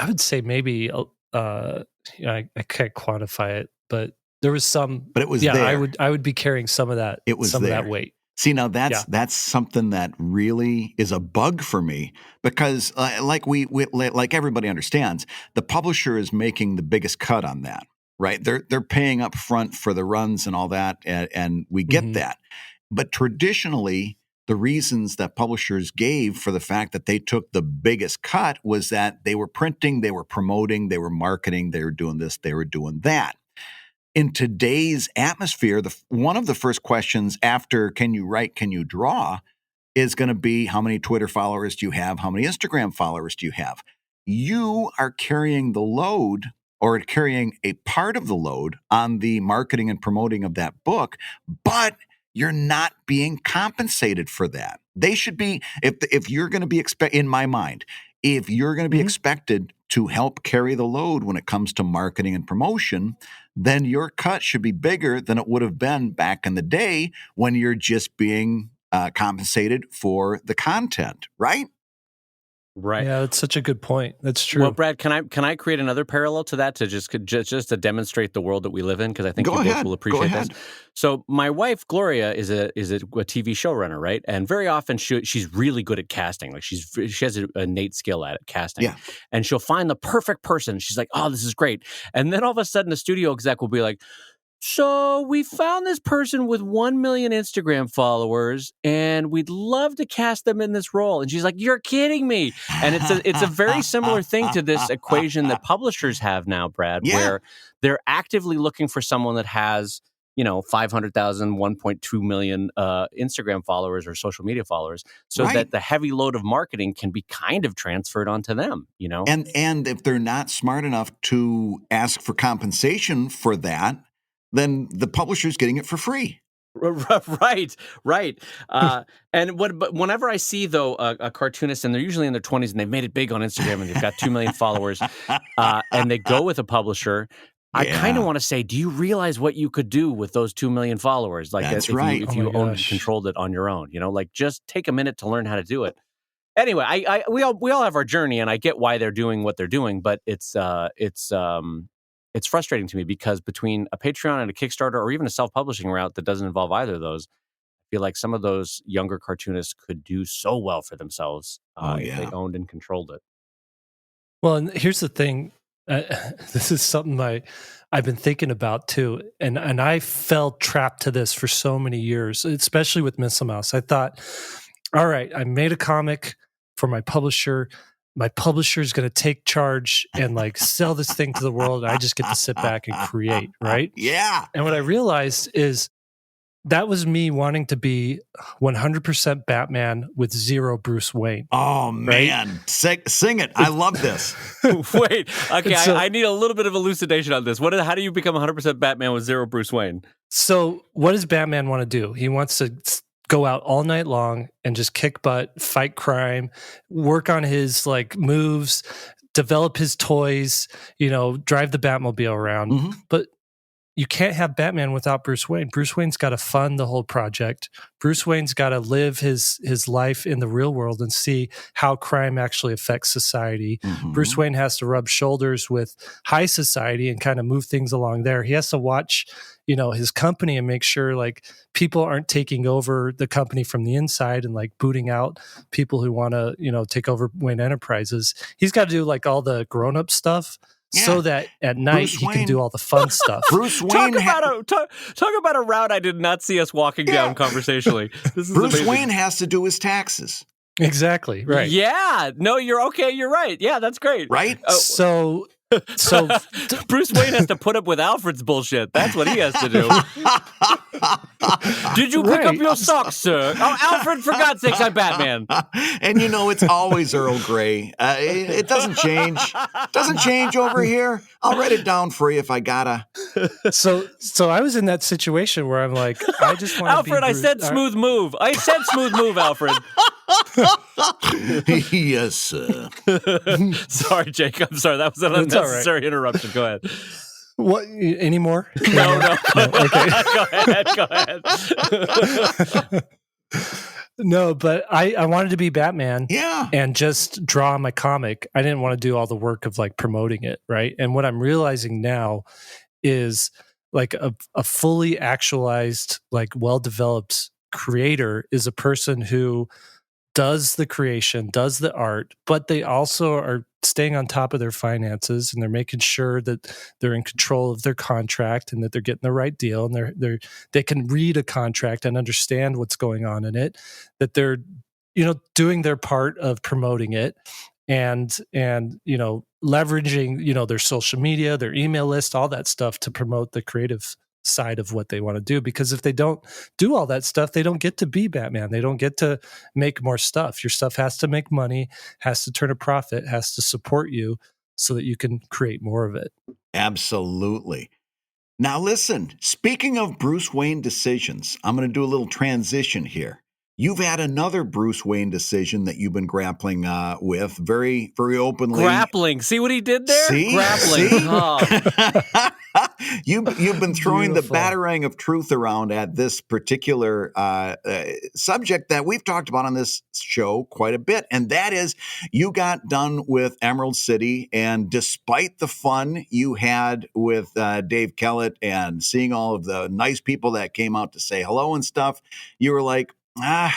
would say maybe, I can't quantify it, but there was some, but it was there. I would be carrying some of that, of that weight. See, now that's something that really is a bug for me, because like everybody understands, the publisher is making the biggest cut on that. Right, they're paying up front for the runs and all that, and we get that. But traditionally, the reasons that publishers gave for the fact that they took the biggest cut was that they were printing, they were promoting, they were marketing, they were doing this, they were doing that. In today's atmosphere, one of the first questions after can you write, can you draw is going to be how many Twitter followers do you have? How many Instagram followers do you have? You are carrying the load or carrying a part of the load on the marketing and promoting of that book, but you're not being compensated for that. They should be, if you're going to be in my mind, if you're going to be expected to help carry the load when it comes to marketing and promotion, then your cut should be bigger than it would have been back in the day when you're just being compensated for the content, right? Right. Yeah, that's such a good point. That's true. Well, Brad, can I create another parallel to that to just to demonstrate the world that we live in? Because I think both will appreciate this. So my wife Gloria is a TV showrunner, right? And very often she's really good at casting. Like she has an innate skill at it, casting. Yeah. And she'll find the perfect person. She's like, oh, this is great. And then all of a sudden, the studio exec will be like, so we found this person with 1 million Instagram followers, and we'd love to cast them in this role. And she's like, "You're kidding me!" And it's a very similar thing to this equation that publishers have now, Brad, where they're actively looking for someone that has 500,000, 1.2 million Instagram followers or social media followers, so that the heavy load of marketing can be kind of transferred onto them. And if they're not smart enough to ask for compensation for that, then the publisher's getting it for free. Right. But whenever I see, though, a cartoonist, and they're usually in their 20s, and they've made it big on Instagram, and they've got 2 million followers, and they go with a publisher, I kind of want to say, do you realize what you could do with those 2 million followers? Like, That's if you owned and controlled it on your own, like just take a minute to learn how to do it. Anyway, we all have our journey, and I get why they're doing what they're doing, but it's frustrating to me because between a Patreon and a Kickstarter or even a self-publishing route that doesn't involve either of those, I feel like some of those younger cartoonists could do so well for themselves if they owned and controlled it. Well, and here's the thing. This is something I've been thinking about too. And I fell trapped to this for so many years, especially with Miss Mouse. I thought, all right, I made a comic for my publisher. My publisher is going to take charge and sell this thing to the world. And I just get to sit back and create, right? Yeah. And what I realized is that was me wanting to be 100% Batman with 0 Bruce Wayne. Oh, man. Right? Sing it. I love this. Wait. Okay, so, I need a little bit of elucidation on this. How do you become 100% Batman with 0 Bruce Wayne? So what does Batman want to do? He wants to go out all night long and just kick butt, fight crime, work on his moves, develop his toys, drive the Batmobile around. Mm-hmm. But you can't have Batman without Bruce Wayne. Bruce Wayne's got to fund the whole project. Bruce Wayne's got to live his life in the real world and see how crime actually affects society. Mm-hmm. Bruce Wayne has to rub shoulders with high society and kind of move things along there. He has to watch, his company and make sure people aren't taking over the company from the inside and booting out people who want to, take over Wayne Enterprises. He's got to do all the grown-up stuff. Yeah. So that at night he can do all the fun stuff. Bruce Wayne talk about a route I did not see us walking down conversaally. This is Bruce amazing. Wayne has to do his taxes. Exactly. Right. Yeah. No, you're okay. You're right. Yeah, that's great. Right. So Bruce Wayne has to put up with Alfred's bullshit. That's what he has to do. Did you pick up your socks, sir? Oh, Alfred, for God's sakes, I'm Batman. And it's always Earl Grey. It doesn't change. Doesn't change over here. I'll write it down for you if I gotta. So I was in that situation where I'm like, I just want Alfred, I said smooth move. I said smooth move, Alfred. Yes, sir. Sorry, Jake. I'm sorry. That was an unnecessary interruption. Go ahead. What? Any more? No. Okay. Go ahead. No, but I wanted to be Batman. Yeah. And just draw my comic. I didn't want to do all the work of promoting it, right? And what I'm realizing now is a fully actualized, well-developed creator is a person who does the creation, does the art, but they also are staying on top of their finances, and they're making sure that they're in control of their contract and that they're getting the right deal, and they can read a contract and understand what's going on in it, that they're, doing their part of promoting it, and leveraging, their social media, their email list, all that stuff to promote the creative side of what they want to do. Because if they don't do all that stuff, they don't get to be Batman. They don't get to make more stuff. Your stuff has to make money, has to turn a profit, has to support you so that you can create more of it. Absolutely. Now listen, speaking of Bruce Wayne decisions, I'm going to do a little transition here. You've had another Bruce Wayne decision that you've been grappling with very, very openly. Grappling. See what he did there? See? Grappling. See? Oh. You've been throwing Beautiful. the batarang of truth around at this particular subject that we've talked about on this show quite a bit, and that is you got done with Emerald City, and despite the fun you had with Dave Kellett and seeing all of the nice people that came out to say hello and stuff, you were like, I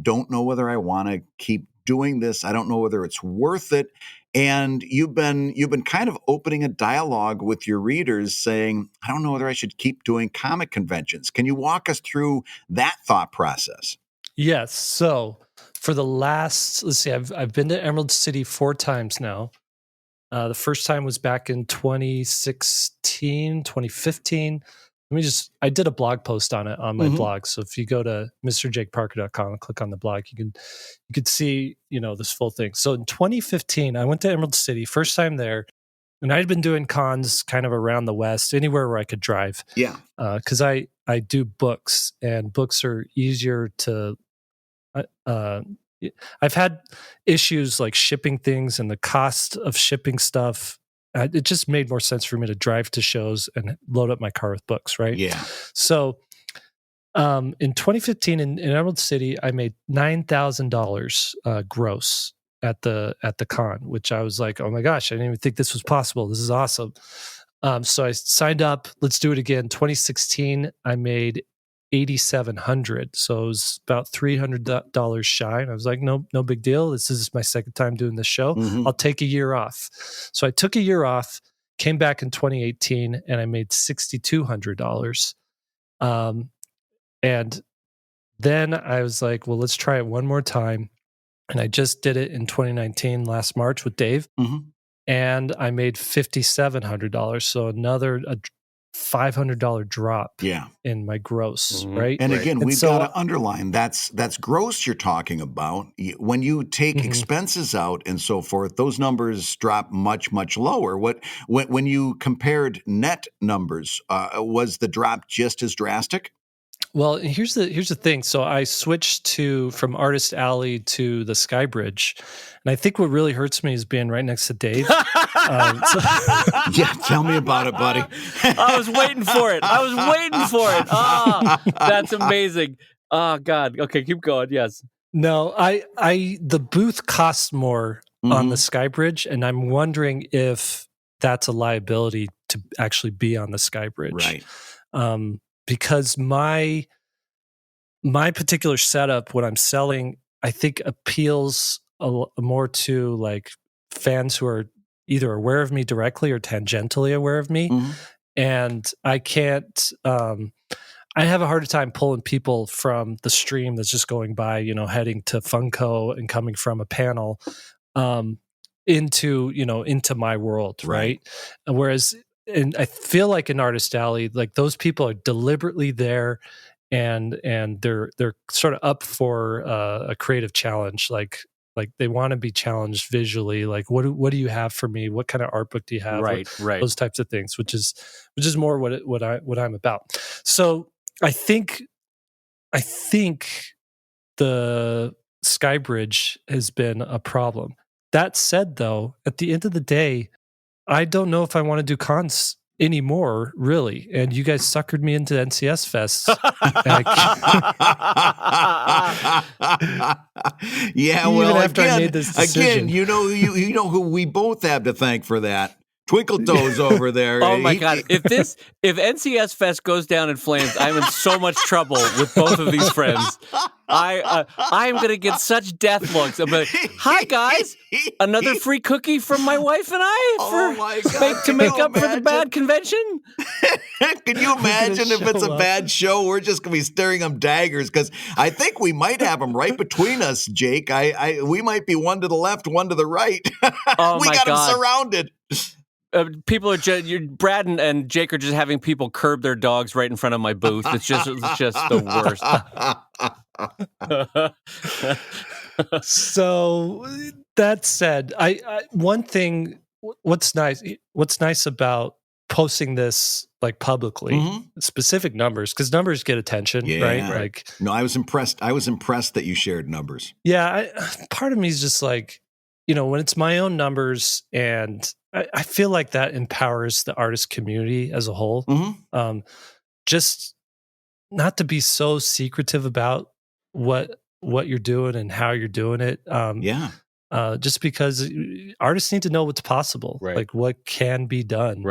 don't know whether I want to keep doing this. I don't know whether it's worth it. And you've been kind of opening a dialogue with your readers saying, I don't know whether I should keep doing comic conventions. Can you walk us through that thought process? Yes. So for the last, let's see, I've been to Emerald City 4 times now. The first time was back in 2016, 2015. I did a blog post on it on my blog. So if you go to mrjakeparker.com and click on the blog, you could see, this full thing. So in 2015, I went to Emerald City, first time there, and I'd been doing cons kind of around the West, anywhere where I could drive. Yeah. Because I do books, and books are easier to, I've had issues like shipping things and the cost of shipping stuff. It just made more sense for me to drive to shows and load up my car with books, right? Yeah. So in 2015 in Emerald City, I made $9,000 gross at the con, which I was like, oh my gosh, I didn't even think this was possible. This is awesome. So I signed up. Let's do it again. 2016, I made $8,700. So it was about $300 shy. And I was like, no big deal. This is my second time doing this show. I'll take a year off. So I took a year off, came back in 2018, and I made $6,200. And then I was like, well, let's try it one more time. And I just did it in 2019, last March with Dave. And I made $5,700. So another $500 drop in my gross, right? And again, we've got to underline that's gross you're talking about. When you take expenses out and so forth, those numbers drop much, much lower. When you compared net numbers, was the drop just as drastic? Well, here's the thing. So I switched from Artist Alley to the Sky Bridge, and I think what really hurts me is being right next to Dave. Yeah, tell me about it, buddy. I was waiting for it. Oh, that's amazing. Oh God. Okay, keep going. Yes. No, the booth costs more on the Sky Bridge, and I'm wondering if that's a liability to actually be on the Sky Bridge, right? Because my particular setup, what I'm selling, I think appeals more to like fans who are either aware of me directly or tangentially aware of me. And I can't, I have a harder time pulling people from the stream that's just going by, heading to Funko and coming from a panel, into my world. Right. Whereas, and I feel like in Artist Alley, like those people are deliberately there, and they're sort of up for a creative challenge. Like they want to be challenged visually. Like what do you have for me? What kind of art book do you have? Right. Those types of things, which is more what I'm about. So I think the Sky Bridge has been a problem. That said, though, at the end of the day, I don't know if I want to do cons anymore, really. And you guys suckered me into NCS Fest. Yeah, well, after I made this decision. again, you know who we both have to thank for that. Twinkle Toes over there. Oh my God! If NCS Fest goes down in flames, I'm in so much trouble with both of these friends. I'm gonna get such death looks. I'm like, hi guys, another free cookie from my wife and I to make up for the bad convention. Can you imagine if it's a bad show? We're just gonna be staring them daggers because I think we might have them right between us, Jake. We might be one to the left, one to the right. Oh we my got God. them surrounded. People are Brad and Jake are just having people curb their dogs right in front of my booth. It's just the worst. So that said, I one thing, what's nice about posting this like publicly, specific numbers, because numbers get attention, right? Like, no, I was impressed. I was impressed that you shared numbers. Yeah, part of me is just like, when it's my own numbers, and I feel like that empowers the artist community as a whole. Just not to be so secretive about what you're doing and how you're doing it. Just because artists need to know what's possible, like what can be done,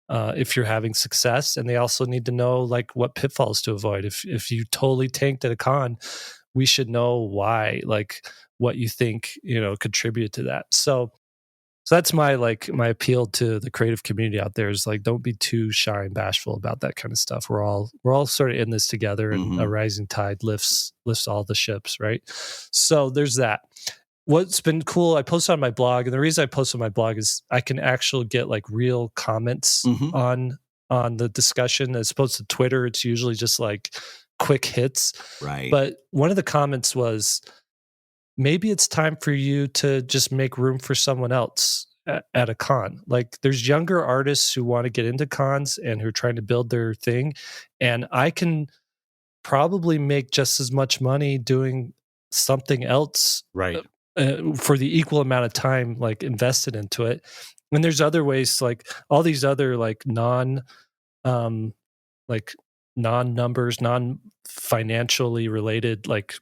if you're having success, and they also need to know like what pitfalls to avoid. If you totally tanked at a con, we should know why, like what you think contributed to that. So that's my appeal to the creative community out there is like, don't be too shy and bashful about that kind of stuff. We're all sort of in this together, and a rising tide lifts all the ships, right? So there's that. What's been cool, I post on my blog, and the reason I post on my blog is I can actually get like real comments on the discussion, as opposed to Twitter. It's usually just like quick hits. Right. But one of the comments was, maybe it's time for you to just make room for someone else at a con. Like, there's younger artists who want to get into cons and who are trying to build their thing. And I can probably make just as much money doing something else. Right. For the equal amount of time like invested into it. And there's other ways, like all these other like non-numbers, non-financially related like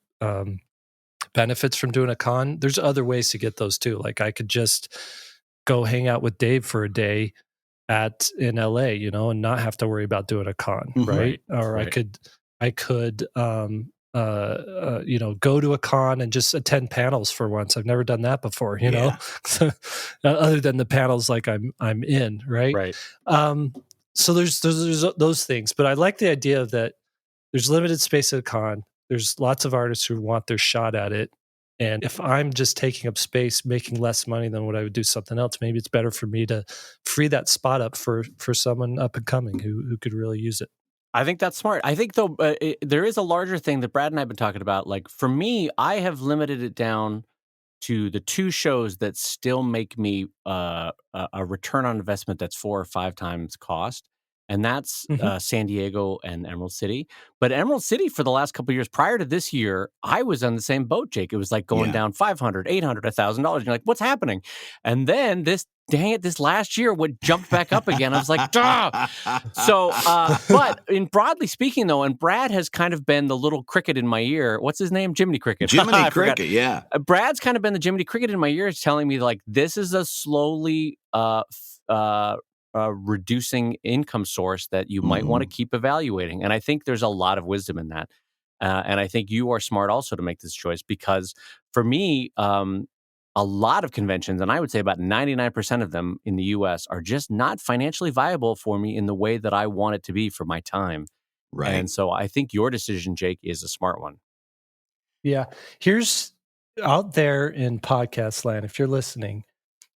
benefits from doing a con. There's other ways to get those too. Like I could just go hang out with Dave for a day in LA, and not have to worry about doing a con, right? Or I could go to a con and just attend panels for once. I've never done that before, know, other than the panels like I'm in, right? Right. So there's those things, but I like the idea that there's limited space at a con. There's lots of artists who want their shot at it. And if I'm just taking up space, making less money than what I would do something else, maybe it's better for me to free that spot up for someone up and coming who could really use it. I think that's smart. I think, though, there is a larger thing that Brad and I have been talking about. Like, for me, I have limited it down to the two shows that still make me a return on investment that's 4 or 5 times cost. And that's San Diego and Emerald City. But Emerald City, for the last couple of years prior to this year, I was on the same boat, Jake. It was like going down $500, $800, $1,000. You're like, what's happening? And then this last year, what jumped back up again? I was like, duh. So, but in broadly speaking, though, and Brad has kind of been the little cricket in my ear. What's his name? Jiminy Cricket. Jiminy Cricket, yeah. Brad's kind of been the Jiminy Cricket in my ear, telling me like, this is a slowly reducing income source that you might want to keep evaluating. And I think there's a lot of wisdom in that. And I think you are smart also to make this choice, because for me, a lot of conventions, and I would say about 99% of them in the US, are just not financially viable for me in the way that I want it to be for my time. Right. And so I think your decision, Jake, is a smart one. Yeah. Here's out there in podcast land, if you're listening,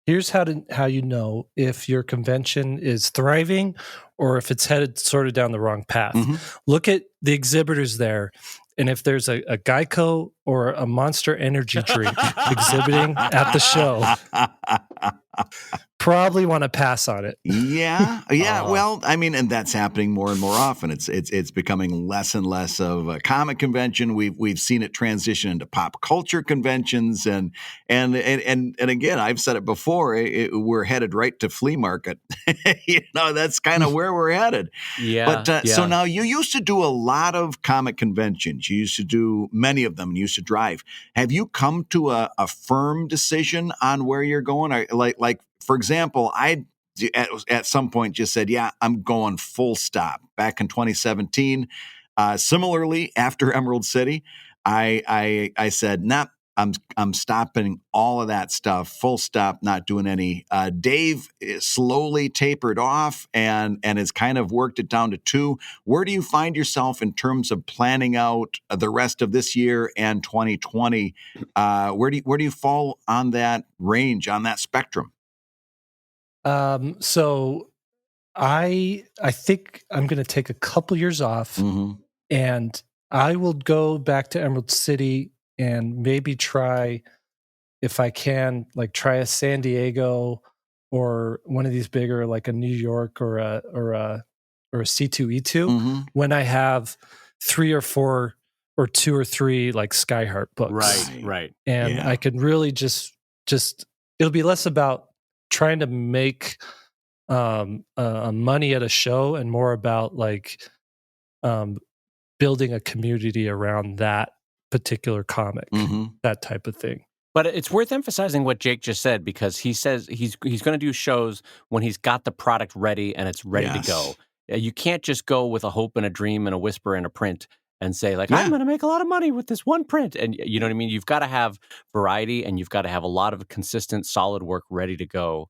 here's how you know if your convention is thriving or if it's headed sort of down the wrong path. Look at the exhibitors there, and if there's a Geico or a Monster Energy drink exhibiting at the show, probably want to pass on it. Yeah. Well, I mean, and that's happening more and more often. It's becoming less and less of a comic convention. We've seen it transition into pop culture conventions, and again, I've said it before. We're headed right to flea market. That's kind of where we're headed. Yeah. But so now you used to do a lot of comic conventions. You used to do many of them. You used to drive. Have you come to a firm decision on where you're going? Or like for example, I at some point just said, yeah, I'm going full stop. Back in 2017, similarly, after Emerald City, I said, nah, I'm stopping all of that stuff, full stop, not doing any. Dave is slowly tapered off and has kind of worked it down to 2. Where do you find yourself in terms of planning out the rest of this year and 2020? Where do you fall on that range, on that spectrum? So I think I'm going to take a couple years off, and I will go back to Emerald City and maybe try, if I can, like try a San Diego or one of these bigger, like a New York or a C2E2 when I have 3 or 4 or 2 or 3 like Skyheart books. Right. And I can really just it'll be less about trying to make money at a show and more about like building a community around that particular comic, that type of thing. But it's worth emphasizing what Jake just said, because he says he's going to do shows when he's got the product ready and it's ready to go. You can't just go with a hope and a dream and a whisper and a print and say like, I'm going to make a lot of money with this one print. And you know what I mean? You've got to have variety, and you've got to have a lot of consistent, solid work ready to go.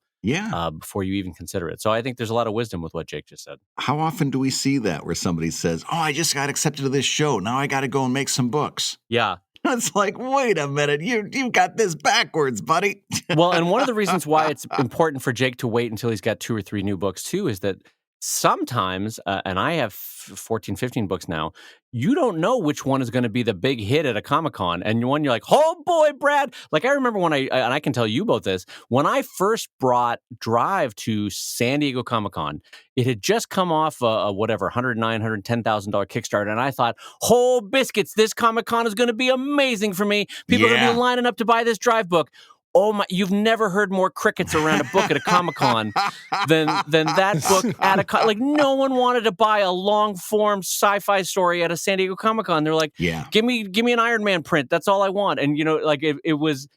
Before you even consider it. So I think there's a lot of wisdom with what Jake just said. How often do we see that where somebody says, oh, I just got accepted to this show. Now I got to go and make some books. Yeah. It's like, wait a minute, you got this backwards, buddy. Well, and one of the reasons why it's important for Jake to wait until he's got 2 or 3 new books too is that sometimes, and I have 14, 15 books now, you don't know which one is going to be the big hit at a Comic-Con. And one you're like, oh boy, Brad. Like I remember when and I can tell you both this, when I first brought Drive to San Diego Comic-Con, it had just come off a whatever, $109,000, $110,000 Kickstarter. And I thought, oh biscuits, this Comic-Con is going to be amazing for me. People are going to be lining up to buy this Drive book. Oh my! You've never heard more crickets around a book at a Comic-Con than that book at a like. No one wanted to buy a long-form sci-fi story at a San Diego Comic-Con. They're like, give me an Iron Man print. That's all I want. And like it was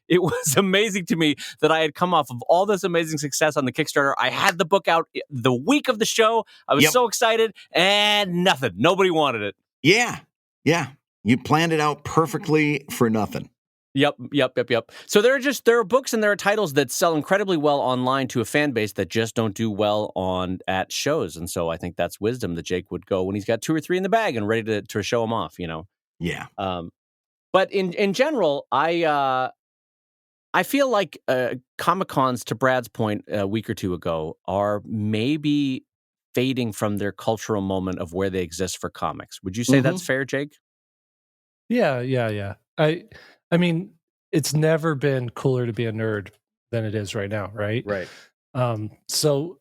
amazing to me that I had come off of all this amazing success on the Kickstarter. I had the book out the week of the show. I was so excited, and nothing. Nobody wanted it. Yeah. You planned it out perfectly for nothing. Yep. So there are books and there are titles that sell incredibly well online to a fan base that just don't do well at shows. And so I think that's wisdom that Jake would go when he's got 2 or 3 in the bag and ready to show them off, Yeah. But in general, I feel like Comic-Cons, to Brad's point a week or 2 ago, are maybe fading from their cultural moment of where they exist for comics. Would you say that's fair, Jake? Yeah. I mean, it's never been cooler to be a nerd than it is right now, right? Right. So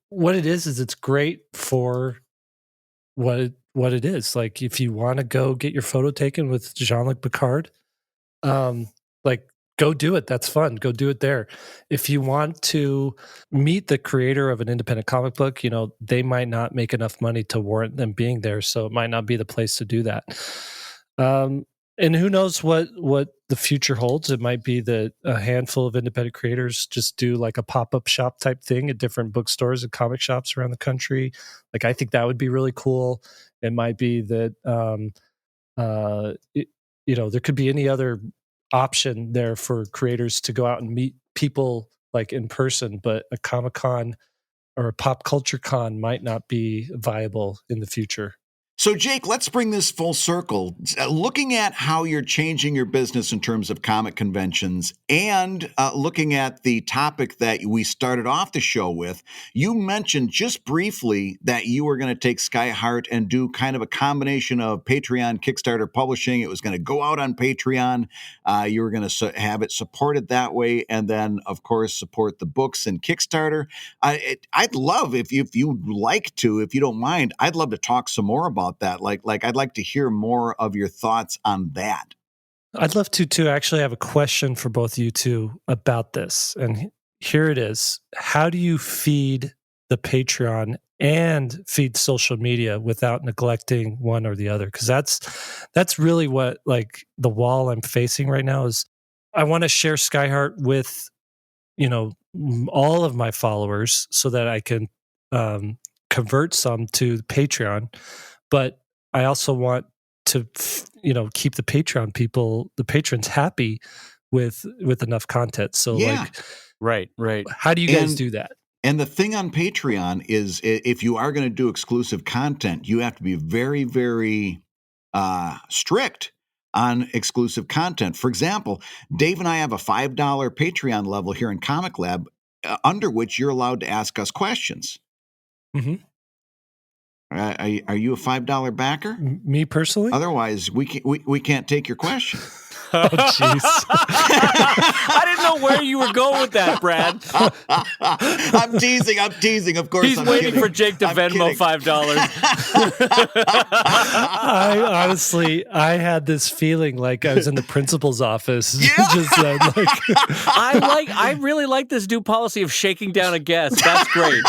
what it is it's great for what it is. Like if you want to go get your photo taken with Jean-Luc Picard, like go do it. That's fun. Go do it there. If you want to meet the creator of an independent comic book, they might not make enough money to warrant them being there, so it might not be the place to do that. And who knows what the future holds? It might be that a handful of independent creators just do like a pop-up shop type thing at different bookstores and comic shops around the country. Like I think that would be really cool. It might be that there could be any other option there for creators to go out and meet people like in person, but a Comic-Con or a pop culture con might not be viable in the future. So, Jake, let's bring this full circle. Looking at how you're changing your business in terms of comic conventions and looking at the topic that we started off the show with, you mentioned just briefly that you were going to take Skyheart and do kind of a combination of Patreon, Kickstarter, publishing. It was going to go out on Patreon. You were going to have it supported that way. And then, of course, support the books and Kickstarter. I'd love, if you'd like to, if you don't mind, I'd love to talk some more about that. Like I'd like to hear more of your thoughts on that. I'd love to too. Actually, I have a question for both of you two about this. And here it is. How do you feed the Patreon and feed social media without neglecting one or the other? Because that's really what like the wall I'm facing right now is. I want to share Skyheart with all of my followers so that I can convert some to Patreon. But I also want to, keep the patrons happy with enough content. So right. How do you guys do that? And the thing on Patreon is, if you are going to do exclusive content, you have to be very, very strict on exclusive content. For example, Dave and I have a $5 Patreon level here in Comic Lab, under which you're allowed to ask us questions. Mm-hmm. Are you a $5 backer? Me personally? Otherwise, we can't take your question. Oh, jeez. I didn't know where you were going with that, Brad. I'm teasing. Of course, He's I'm waiting kidding. for Jake to Venmo $5. I had this feeling like I was in the principal's office. Yeah. Just then, I really like this new policy of shaking down a guest. That's great.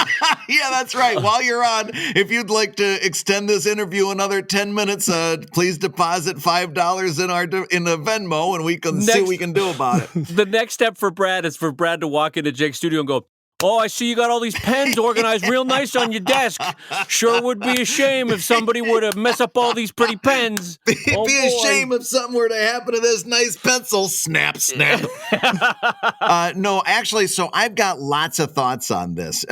Yeah, that's right. While you're on, if you'd like to extend this interview another 10 minutes, please deposit $5 in the Venmo, and we can see what we can do about it. The next step for Brad is for Brad to walk into Jake's studio and go, "Oh, I see you got all these pens organized real nice on your desk. Sure would be a shame if somebody were to mess up all these pretty pens. It'd be a shame if something were to happen to this nice pencil. Snap, snap." No, actually, so I've got lots of thoughts on this.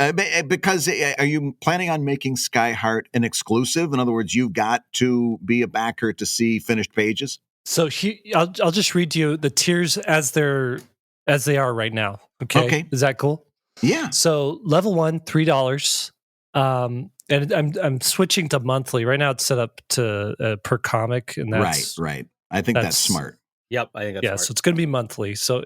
Because are you planning on making Skyheart an exclusive? In other words, you've got to be a backer to see finished pages? So I'll just read you the tiers as they are right now. Okay. Is that cool? Yeah. So level 1, $3. And I'm switching to monthly. Right now it's set up to per comic, and that's right. I think that's smart. Yep, I think that's smart. So it's going to be monthly. So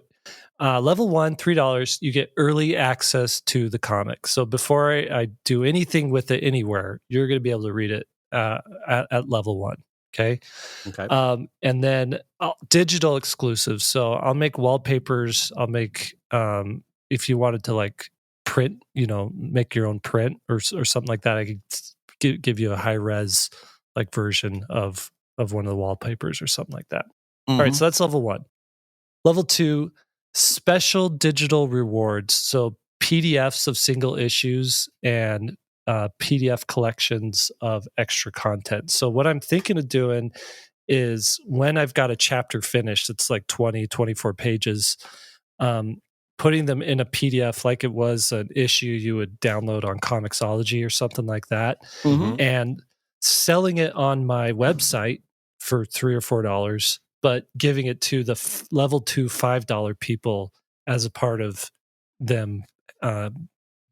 level 1, $3, you get early access to the comic. So before I do anything with it anywhere, you're going to be able to read it at level 1. Okay. And then digital exclusives. So I'll make wallpapers. I'll make, if you wanted to print, make your own print or something like that, I could give you a high res version of one of the wallpapers or something like that. Mm-hmm. All right. So that's level 1. Level 2, special digital rewards. So PDFs of single issues and PDF collections of extra content. So what I'm thinking of doing is when I've got a chapter finished, it's 20, 24 pages, putting them in a PDF like it was an issue you would download on Comixology or something like that, and selling it on my website for $3 or $4, but giving it to the level 2 $5 people as a part of them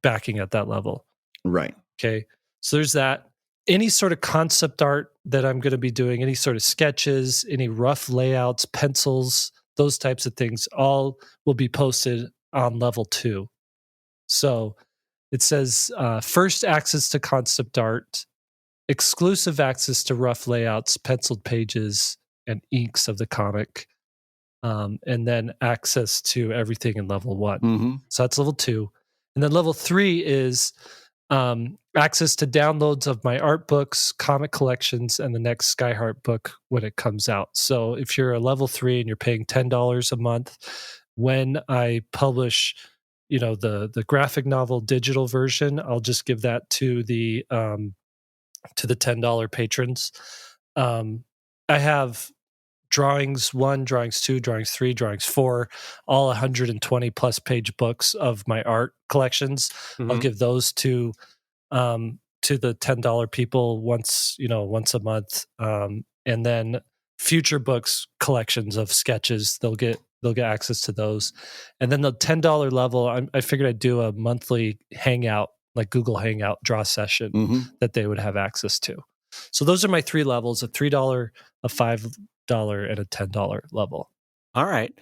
backing at that level. Right. Okay. So there's that. Any sort of concept art that I'm going to be doing, any sort of sketches, any rough layouts, pencils, those types of things, all will be posted on level 2. So it says first access to concept art, exclusive access to rough layouts, penciled pages, and inks of the comic, and then access to everything in level 1. Mm-hmm. So that's level 2. And then level 3 is access to downloads of my art books, comic collections, and the next Skyheart book when it comes out. So if you're a level 3 and you're paying $10 a month, when I publish, the graphic novel digital version, I'll just give that to the $10 patrons. I have drawings 1, drawings 2, drawings 3, drawings 4, all 120 plus page books of my art collections. Mm-hmm. I'll give those to the $10 people once a month. And then future books, collections of sketches, they'll get access to those. And then the $10 level, I figured I'd do a monthly hangout, like Google Hangout draw session that they would have access to. So those are my 3 levels: a $3, a $5, and a $10 level. All right.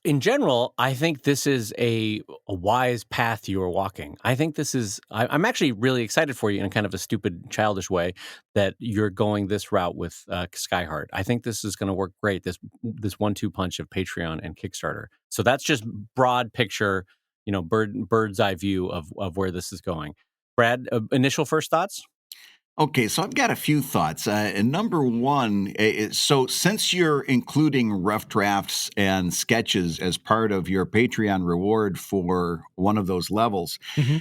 In general, I think this is a wise path you are walking. I think this is, I'm actually really excited for you in kind of a stupid, childish way that you're going this route with Skyheart. I think this is going to work great, this 1-2 punch of Patreon and Kickstarter. So that's just broad picture, bird's eye view of where this is going. Brad, initial first thoughts? Okay, so I've got a few thoughts. And number one, so since you're including rough drafts and sketches as part of your Patreon reward for one of those levels, Mm-hmm.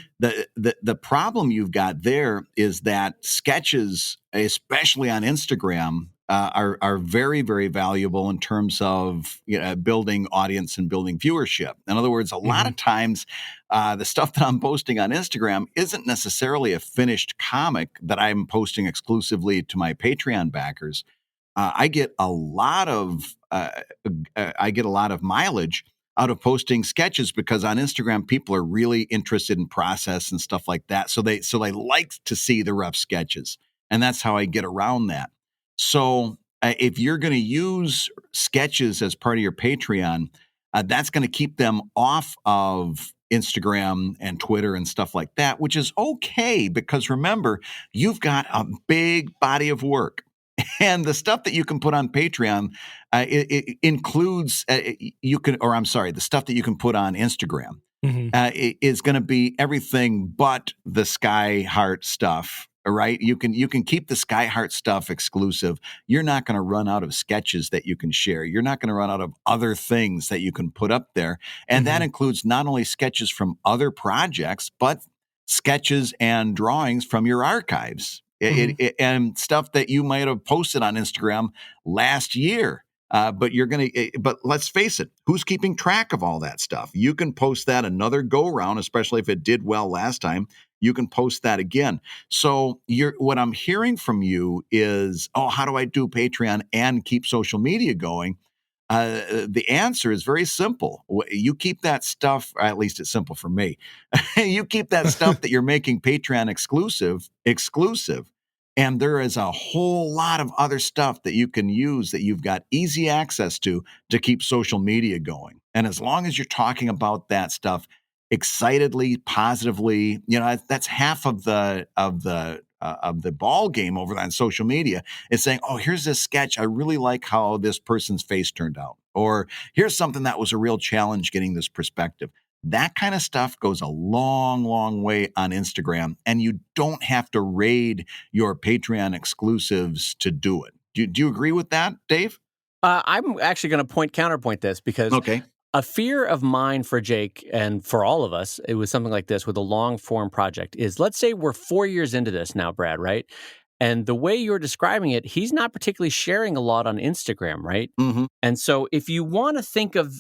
the problem you've got there is that sketches, especially on Instagram, are very, very valuable in terms of building audience and building viewership. In other words, a lot Mm-hmm. of times the stuff that I'm posting on Instagram isn't necessarily a finished comic that I'm posting exclusively to my Patreon backers. I get a lot of mileage out of posting sketches because on Instagram people are really interested in process and stuff like that. So they like to see the rough sketches, and that's how I get around that. So if you're going to use sketches as part of your Patreon, that's going to keep them off of Instagram and Twitter and stuff like that, which is okay because remember, you've got a big body of work. And the stuff that you can put on Patreon, it includes the stuff that you can put on Instagram Mm-hmm. is going to be everything but the Sky Heart stuff. All right, you can keep the Sky Heart stuff exclusive. You're not going to run out of sketches that you can share. You're not going to run out of other things that you can put up there, and that Mm-hmm. includes not only sketches from other projects, but sketches and drawings from your archives and stuff that you might have posted on Instagram last year. But let's face it, who's keeping track of all that stuff? You can post that another go round, especially if it did well last time. You can post that again. So what I'm hearing from you is, oh, how do I do Patreon and keep social media going? The answer is very simple. You keep that stuff, or at least it's simple for me. You keep that stuff that you're making Patreon exclusive. And there is a whole lot of other stuff that you can use that you've got easy access to keep social media going. And as long as you're talking about that stuff excitedly, positively, that's half of the ball game over on social media. It's saying, oh, here's this sketch. I really like how this person's face turned out. Or here's something that was a real challenge getting this perspective. That kind of stuff goes a long, long way on Instagram, and you don't have to raid your Patreon exclusives to do it. Do you agree with that, Dave? I'm actually going to counterpoint this because Okay. a fear of mine for Jake and for all of us, it was something like this with a long form project is let's say we're 4 years into this now, Brad, right? And the way you're describing it, he's not particularly sharing a lot on Instagram, right? Mm-hmm. And so if you want to think of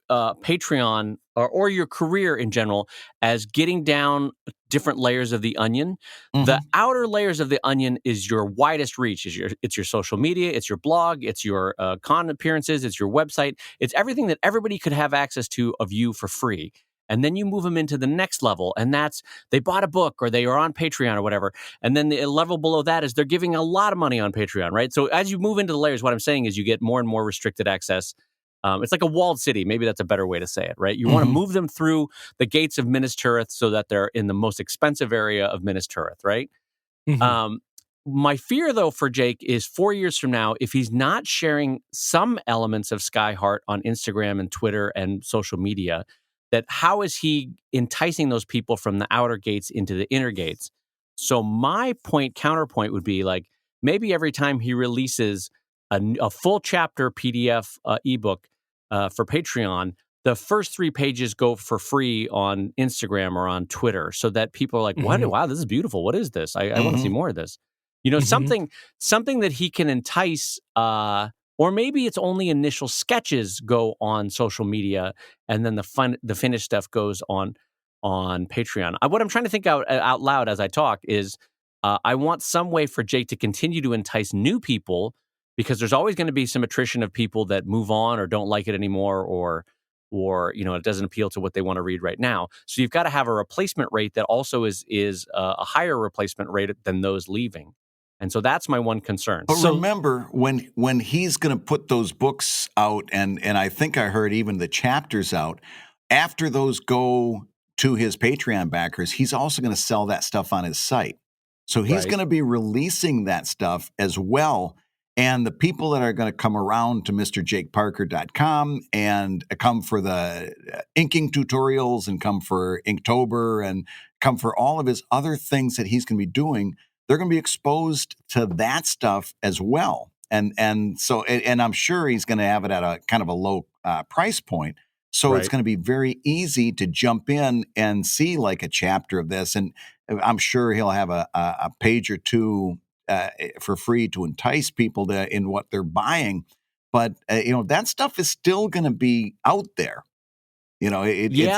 Patreon or your career in general as getting down different layers of the onion, the Mm-hmm. outer layers of the onion is your widest reach. It's your social media, it's your blog, it's your con appearances, it's your website. It's everything that everybody could have access to of you for free. And then you move them into the next level, and that's they bought a book or they are on Patreon or whatever. And then the level below that is they're giving a lot of money on Patreon, right? So as you move into the layers, what I'm saying is you get more and more restricted access. It's like a walled city. Maybe that's a better way to say it, right? You want to Mm-hmm. move them through the gates of Minas Tirith so that they're in the most expensive area of Minas Tirith, right? Mm-hmm. Um, my fear, though, for Jake is 4 years from now, if he's not sharing some elements of Sky Heart on Instagram and Twitter and social media, that how is he enticing those people from the outer gates into the inner gates? So my counterpoint would be like maybe every time he releases a full chapter PDF ebook for Patreon, the first 3 pages go for free on Instagram or on Twitter so that people are like, what? Mm-hmm. Wow, this is beautiful. What is this? I want to see Mm-hmm. more of this. You know, Mm-hmm. something that he can entice, or maybe it's only initial sketches go on social media and then the finished stuff goes on Patreon. What I'm trying to think out loud as I talk is I want some way for Jake to continue to entice new people because there's always going to be some attrition of people that move on or don't like it anymore or it doesn't appeal to what they want to read right now. So you've got to have a replacement rate that also is a higher replacement rate than those leaving. And so that's my one concern. But So remember, when he's going to put those books out, and I think I heard even the chapters out, after those go to his Patreon backers, he's also going to sell that stuff on his site. So he's right. going to be releasing that stuff as well. And the people that are going to come around to MrJakeParker.com and come for the inking tutorials and come for Inktober and come for all of his other things that he's going to be doing, they're going to be exposed to that stuff as well. And I'm sure he's going to have it at a kind of a low price point. So it's Right. going to be very easy to jump in and see like a chapter of this. And I'm sure he'll have a page or two for free to entice people in what they're buying. But, that stuff is still going to be out there. Yeah,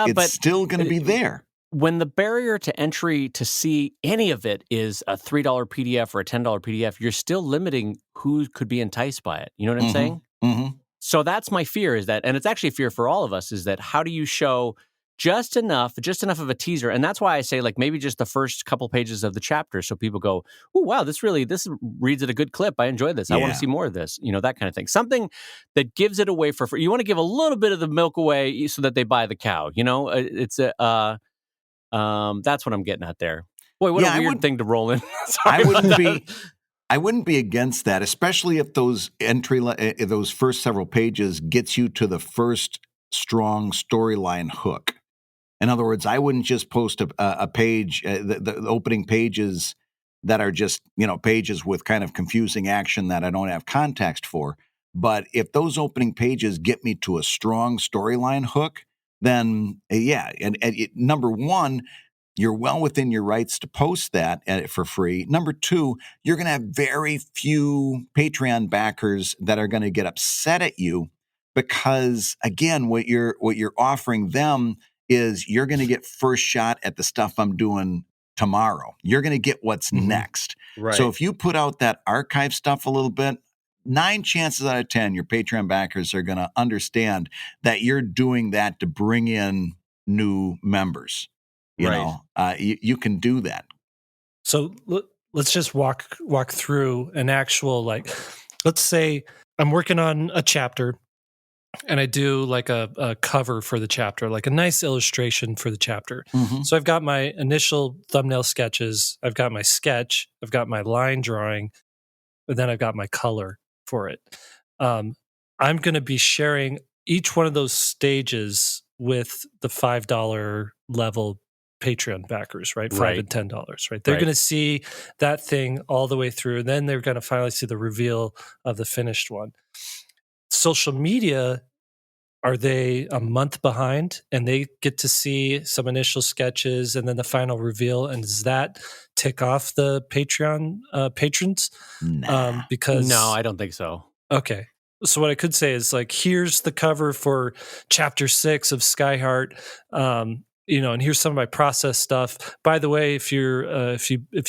it's but still going to be there. when the barrier to entry to see any of it is a $3 PDF or a $10 PDF, you're still limiting who could be enticed by it. You know what I'm saying? Mm-hmm. So that's my fear, is that, and it's actually a fear for all of us, is that how do you show just enough of a teaser? And that's why I say, like, maybe just the first couple pages of the chapter, so people go, oh, wow, this reads at a good clip. I enjoy this. I want Yeah. to see more of this, that kind of thing. Something that gives it away for free. You want to give a little bit of the milk away so that they buy the cow. It's that's what I'm getting at there. Boy, what a weird thing to roll in. I wouldn't be against that, especially if those those first several pages gets you to the first strong storyline hook. In other words, I wouldn't just post a page, the opening pages that are just, pages with kind of confusing action that I don't have context for. But if those opening pages get me to a strong storyline hook, then yeah. And number one, you're well within your rights to post that for free. Number two, you're going to have very few Patreon backers that are going to get upset at you because, again, what you're offering them is you're going to get first shot at the stuff I'm doing tomorrow. You're going to get what's next. Right. So if you put out that archive stuff a little bit, 9 chances out of 10, your Patreon backers are going to understand that you're doing that to bring in new members. You can do that. So let's just walk through an actual, like, let's say I'm working on a chapter and I do like a cover for the chapter, like a nice illustration for the chapter. Mm-hmm. So I've got my initial thumbnail sketches, I've got my sketch, I've got my line drawing, and then I've got my color for it. I'm going to be sharing each one of those stages with the $5 level Patreon backers, right? $5 and $10, right? They're going to see that thing all the way through, and then they're going to finally see the reveal of the finished one. Social media, are they a month behind and they get to see some initial sketches and then the final reveal? And does that tick off the Patreon patrons? Nah. Because no, I don't think so. Okay. So what I could say is, like, here's the cover for chapter 6 of Skyheart. And here's some of my process stuff. By the way, if you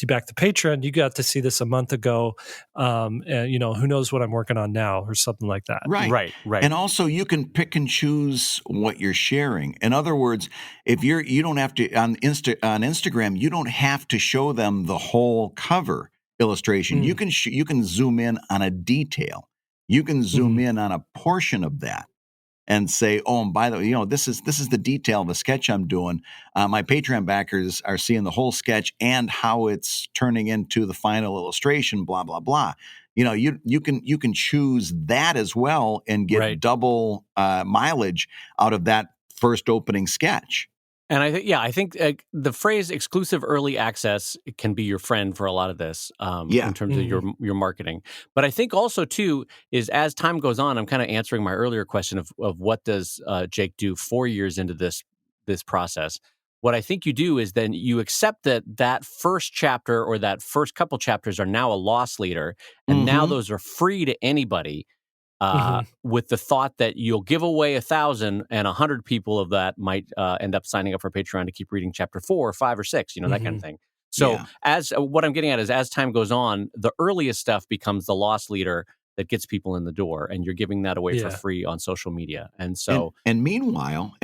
back the Patreon, you got to see this a month ago. And who knows what I'm working on now, or something like that. Right. And also, you can pick and choose what you're sharing. In other words, if you don't have to on Instagram, you don't have to show them the whole cover illustration. You can zoom in on a detail. You can zoom in on a portion of that. And say, oh, and by the way, this is the detail of the sketch I'm doing. My Patreon backers are seeing the whole sketch and how it's turning into the final illustration. Blah blah blah. You can choose that as well and get double mileage out of that first opening sketch. And I think the phrase "exclusive early access" can be your friend for a lot of this, in terms of your marketing. But I think also too is, as time goes on, I'm kind of answering my earlier question of what does Jake do 4 years into this process. What I think you do is then you accept that first chapter or that first couple chapters are now a loss leader, and now those are free to anybody. With the thought that you'll give away 1,000 and 100 people of that might end up signing up for Patreon to keep reading chapter 4 or 5 or 6, that kind of thing. So as what I'm getting at is, as time goes on, the earliest stuff becomes the loss leader that gets people in the door, and you're giving that away for free on social media. And so, and meanwhile,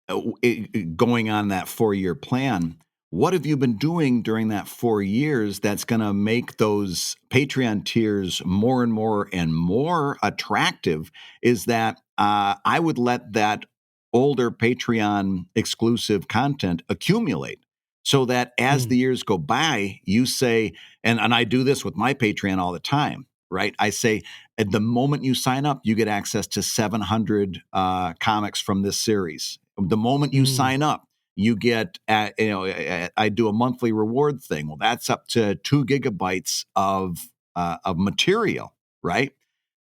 going on that 4-year plan, what have you been doing during that 4 years that's going to make those Patreon tiers more and more attractive? Is that I would let that older Patreon exclusive content accumulate, so that as the years go by, you say, and I do this with my Patreon all the time, right? I say, at the moment you sign up, you get access to 700 comics from this series. The moment you sign up, You get, I do a monthly reward thing. Well, that's up to 2 gigabytes of material, right?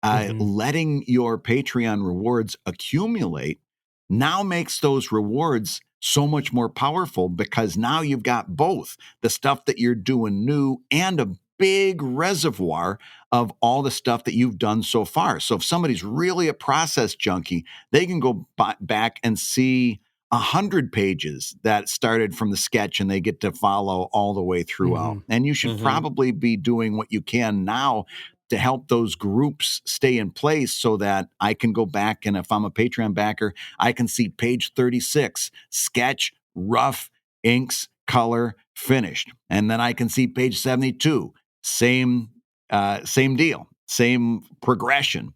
Letting your Patreon rewards accumulate now makes those rewards so much more powerful, because now you've got both the stuff that you're doing new and a big reservoir of all the stuff that you've done so far. So if somebody's really a process junkie, they can go back and see 100 pages that started from the sketch, and they get to follow all the way throughout. And you should probably be doing what you can now to help those groups stay in place, so that I can go back, and if I'm a Patreon backer, I can see page 36, sketch, rough, inks, color, finished. And then I can see page 72, same deal, same progression.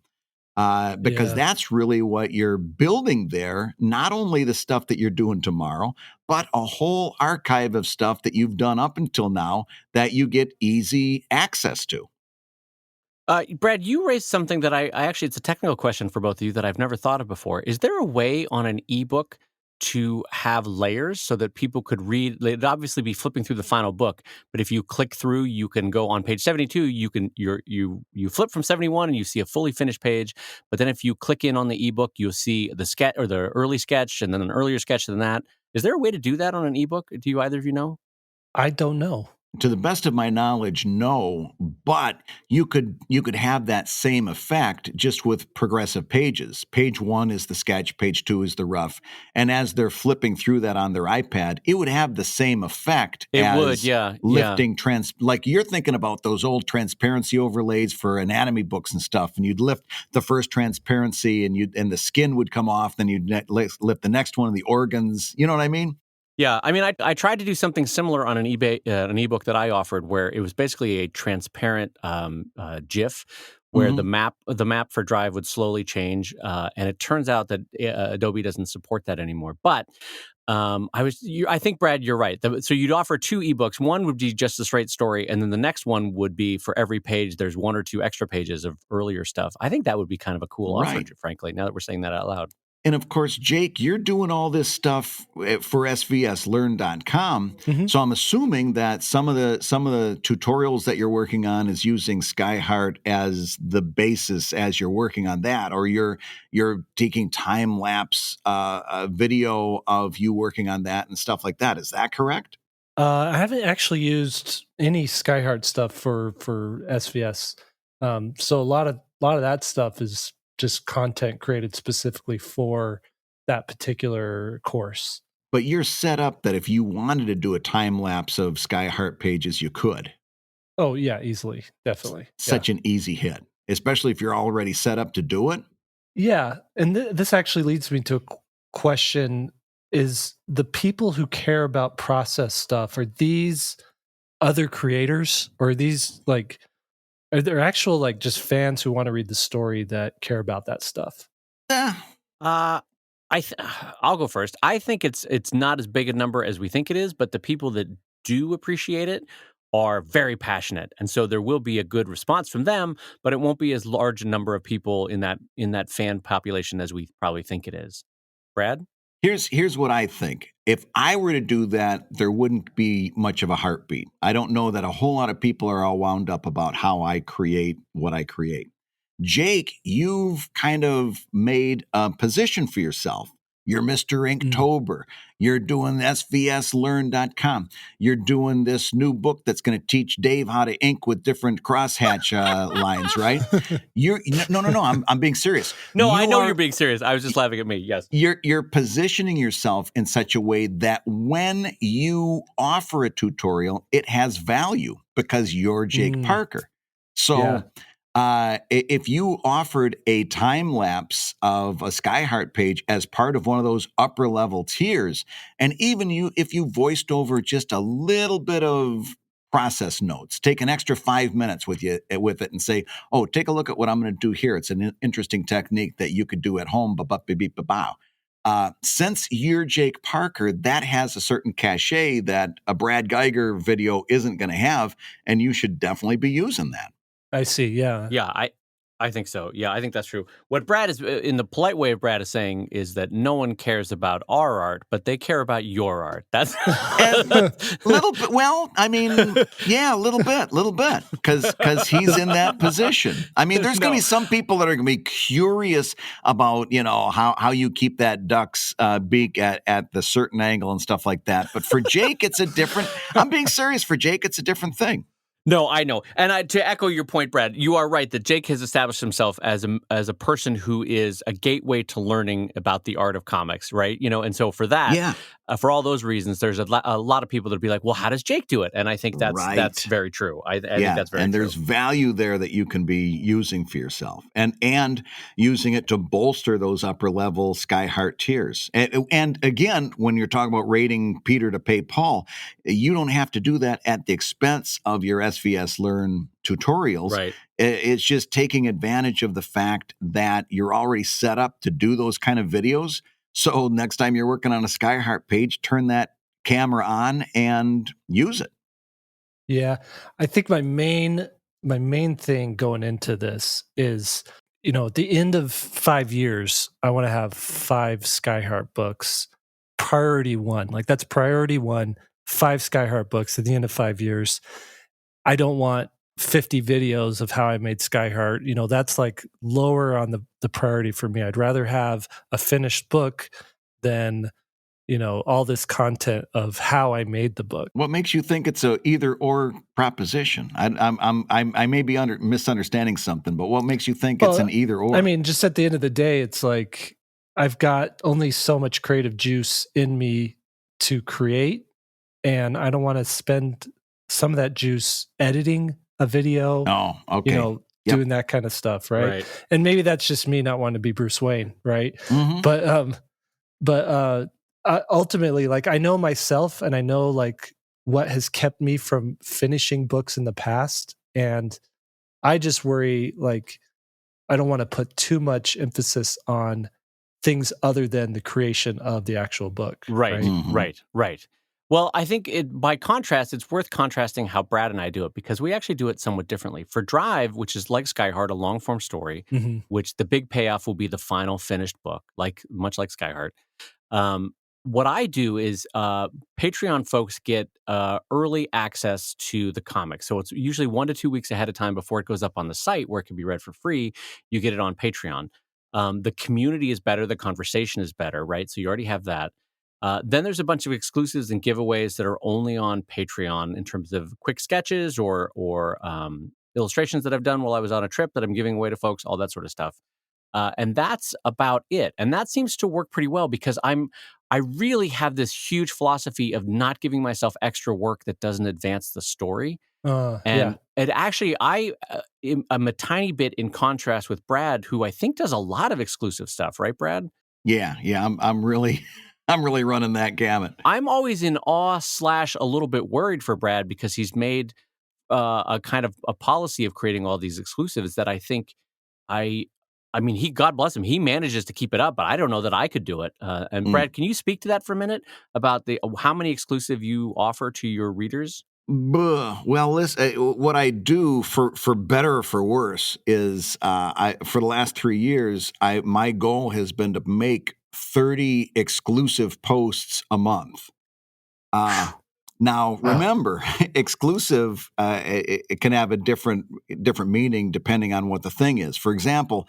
Because that's really what you're building there. Not only the stuff that you're doing tomorrow, but a whole archive of stuff that you've done up until now that you get easy access to. Brad, you raised something that I actually, it's a technical question for both of you that I've never thought of before. Is there a way on an ebook to have layers so that people could read? It'd obviously be flipping through the final book, but if you click through, you can go on page 72. You flip from 71 and you see a fully finished page. But then if you click in on the ebook, you'll see the sketch, or the early sketch, and then an earlier sketch than that. Is there a way to do that on an ebook? Do you, either of you know? I don't know. To the best of my knowledge, no, but you could have that same effect just with progressive pages. Page 1 is the sketch, page 2 is the rough. And as they're flipping through that on their iPad, it would have the same effect lifting like you're thinking about those old transparency overlays for anatomy books and stuff, and you'd lift the first transparency and the skin would come off, then you'd lift the next one, the organs. You know what I mean? Yeah, I mean, I tried to do something similar on an ebook that I offered, where it was basically a transparent GIF, where the map for Drive would slowly change, and it turns out that Adobe doesn't support that anymore. But I think, Brad, you're right. So you'd offer 2 ebooks. One would be just a straight story, and then the next one would be, for every page, there's 1 or 2 extra pages of earlier stuff. I think that would be kind of a cool offer, frankly, now that we're saying that out loud. And of course, Jake, you're doing all this stuff for svslearn.com. So I'm assuming that some of the tutorials that you're working on is using SkyHeart as the basis as you're working on that, or you're taking time lapse video of you working on that and stuff like that. Is that correct? I haven't actually used any SkyHeart stuff for SVS. So a lot of that stuff is just content created specifically for that particular course. But you're set up that if you wanted to do a time lapse of SkyHeart pages, you could. Oh yeah, easily, definitely. Such an easy hit, especially if you're already set up to do it. Yeah, and this actually leads me to a question: is the people who care about process stuff, are these other creators, or are these are there actual just fans who want to read the story that care about that stuff? I'll go first. I think it's not as big a number as we think it is, but the people that do appreciate it are very passionate, and so there will be a good response from them, but it won't be as large a number of people in that fan population as we probably think it is. Brad? Here's what I think. If I were to do that, there wouldn't be much of a heartbeat. I don't know that a whole lot of people are all wound up about how I create what I create. Jake, you've kind of made a position for yourself. You're Mr. Inktober. You're doing svslearn.com. You're doing this new book that's going to teach Dave how to ink with different crosshatch lines, right? No. I'm being serious. No, I know you're being serious. I was just laughing at me. Yes. You're positioning yourself in such a way that when you offer a tutorial, it has value because you're Jake Parker. So if you offered a time lapse of a SkyHeart page as part of one of those upper level tiers, and even if you voiced over just a little bit of process notes, take an extra 5 minutes with it and say, oh, take a look at what I'm going to do here. It's an interesting technique that you could do at home. Since you're Jake Parker, that has a certain cachet that a Brad Geiger video isn't going to have, and you should definitely be using that. I see. Yeah. Yeah. I think so. Yeah, I think that's true. What Brad is, in the polite way of Brad is saying, is that no one cares about our art, but they care about your art. That's little bit. Well, I mean, yeah, a little bit, because he's in that position. I mean, there's going to be some people that are going to be curious about, how you keep that duck's beak at the certain angle and stuff like that. But for Jake, it's a different. I'm being serious. For Jake, it's a different thing. No, I know. And to echo your point, Brad, you are right that Jake has established himself as a person who is a gateway to learning about the art of comics, right? And so for that, for all those reasons, there's a lot of people that would be like, well, how does Jake do it? And I think that's very true. I think that's very true. And there's value there that you can be using for yourself and using it to bolster those upper level Sky Heart tiers. And again, when you're talking about rating Peter to pay Paul, you don't have to do that at the expense of your SVS Learn tutorials. Right. It's just taking advantage of the fact that you're already set up to do those kind of videos. So next time you're working on a Sky Heart page, turn that camera on and use it. Yeah, I think my main thing going into this is, at the end of 5 years, I want to have 5 Sky Heart books. Priority 1, like that's priority 1, 5 Sky Heart books at the end of 5 years. I don't want 50 videos of how I made Sky Heart. That's like lower on the priority for me. I'd rather have a finished book than all this content of how I made the book. What makes you think it's a either or proposition? I may be misunderstanding something, but what makes you think it's an either or? I mean, just at the end of the day, it's like I've got only so much creative juice in me to create, and I don't want to spend some of that juice editing a video. Oh, okay. Doing that kind of stuff, right? And maybe that's just me not wanting to be Bruce Wayne, right? Mm-hmm. But ultimately, like I know myself, and I know like what has kept me from finishing books in the past, and I just worry like I don't want to put too much emphasis on things other than the creation of the actual book. Right. Well, I think by contrast, it's worth contrasting how Brad and I do it, because we actually do it somewhat differently. For Drive, which is like Sky Heart, a long form story, which the big payoff will be the final finished book, much like Sky Heart. What I do is Patreon folks get early access to the comic. So it's usually 1 to 2 weeks ahead of time before it goes up on the site where it can be read for free. You get it on Patreon. The community is better. The conversation is better, right? So you already have that. Then there's a bunch of exclusives and giveaways that are only on Patreon in terms of quick sketches or illustrations that I've done while I was on a trip that I'm giving away to folks, all that sort of stuff. And that's about it. And that seems to work pretty well because I really have this huge philosophy of not giving myself extra work that doesn't advance the story. It actually, I'm a tiny bit in contrast with Brad, who I think does a lot of exclusive stuff, right, Brad? Yeah. I'm really running that gamut. I'm always in awe / a little bit worried for Brad because he's made a kind of a policy of creating all these exclusives that I think I mean, God bless him. He manages to keep it up, but I don't know that I could do it. And Brad, can you speak to that for a minute about how many exclusive you offer to your readers? Well, what I do for better or for worse is for the last 3 years, my goal has been to make 30 exclusive posts a month. Now, remember, exclusive it can have a different meaning depending on what the thing is. For example,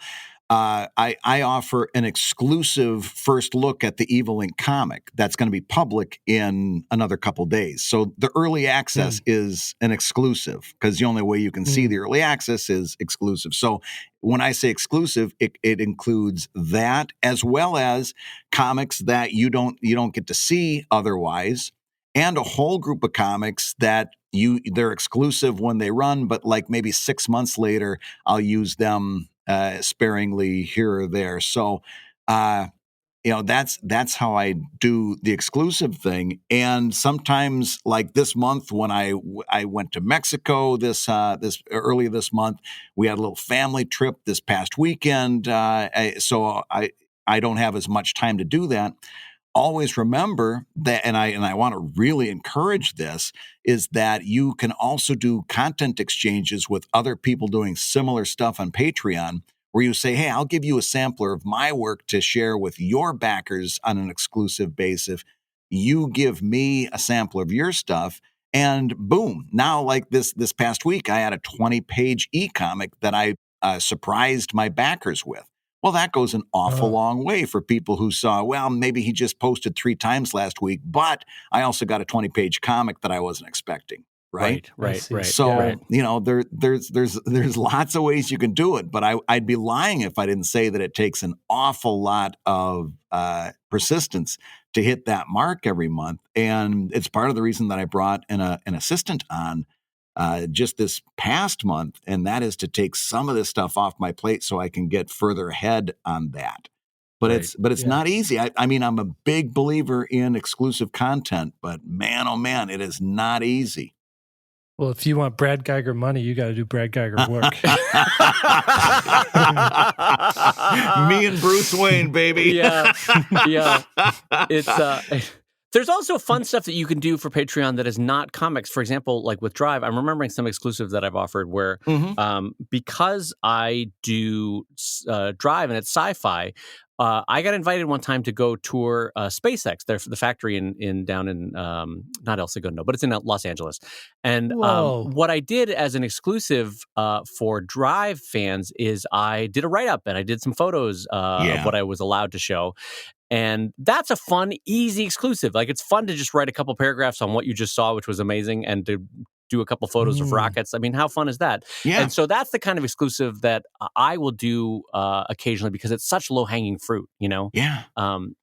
I offer an exclusive first look at the Evil Inc. comic that's going to be public in another couple days. So the early access is an exclusive because the only way you can see the early access is exclusive. So when I say exclusive, it includes that as well as comics that you don't get to see otherwise, and a whole group of comics that they're exclusive when they run, but like maybe 6 months later, I'll use them sparingly here or there. So, that's how I do the exclusive thing. And sometimes, like this month, when I went to Mexico this early this month, we had a little family trip this past weekend. So I don't have as much time to do that. always remember that, and I want to really encourage this, is that you can also do content exchanges with other people doing similar stuff on Patreon, where you say, hey, I'll give you a sampler of my work to share with your backers on an exclusive basis. You give me a sampler of your stuff, and boom. Now, like this past week, I had a 20-page e-comic that I surprised my backers with. Well, that goes an awful long way for people who saw, well, maybe he just posted 3 times last week, but I also got a 20-page comic that I wasn't expecting. Right. So, there's lots of ways you can do it, but I'd be lying if I didn't say that it takes an awful lot of persistence to hit that mark every month. And it's part of the reason that I brought an assistant on just this past month, and that is to take some of this stuff off my plate so I can get further ahead on that. But it's not easy. I mean, I'm a big believer in exclusive content, but man, oh man, it is not easy. Well, if you want Brad Geiger money, you got to do Brad Geiger work. Me and Bruce Wayne, baby. Yeah. It's there's also fun stuff that you can do for Patreon that is not comics. For example, like with Drive, I'm remembering some exclusive that I've offered where because I do Drive and it's sci-fi, I got invited one time to go tour SpaceX, the factory down in not El Segundo, but it's in Los Angeles. And what I did as an exclusive for Drive fans is I did a write-up and I did some photos of what I was allowed to show. And that's a fun, easy exclusive. Like, it's fun to just write a couple paragraphs on what you just saw, which was amazing, and to do a couple photos of rockets. I mean, how fun is that? Yeah. And so that's the kind of exclusive that I will do occasionally because it's such low-hanging fruit, you know? Yeah. And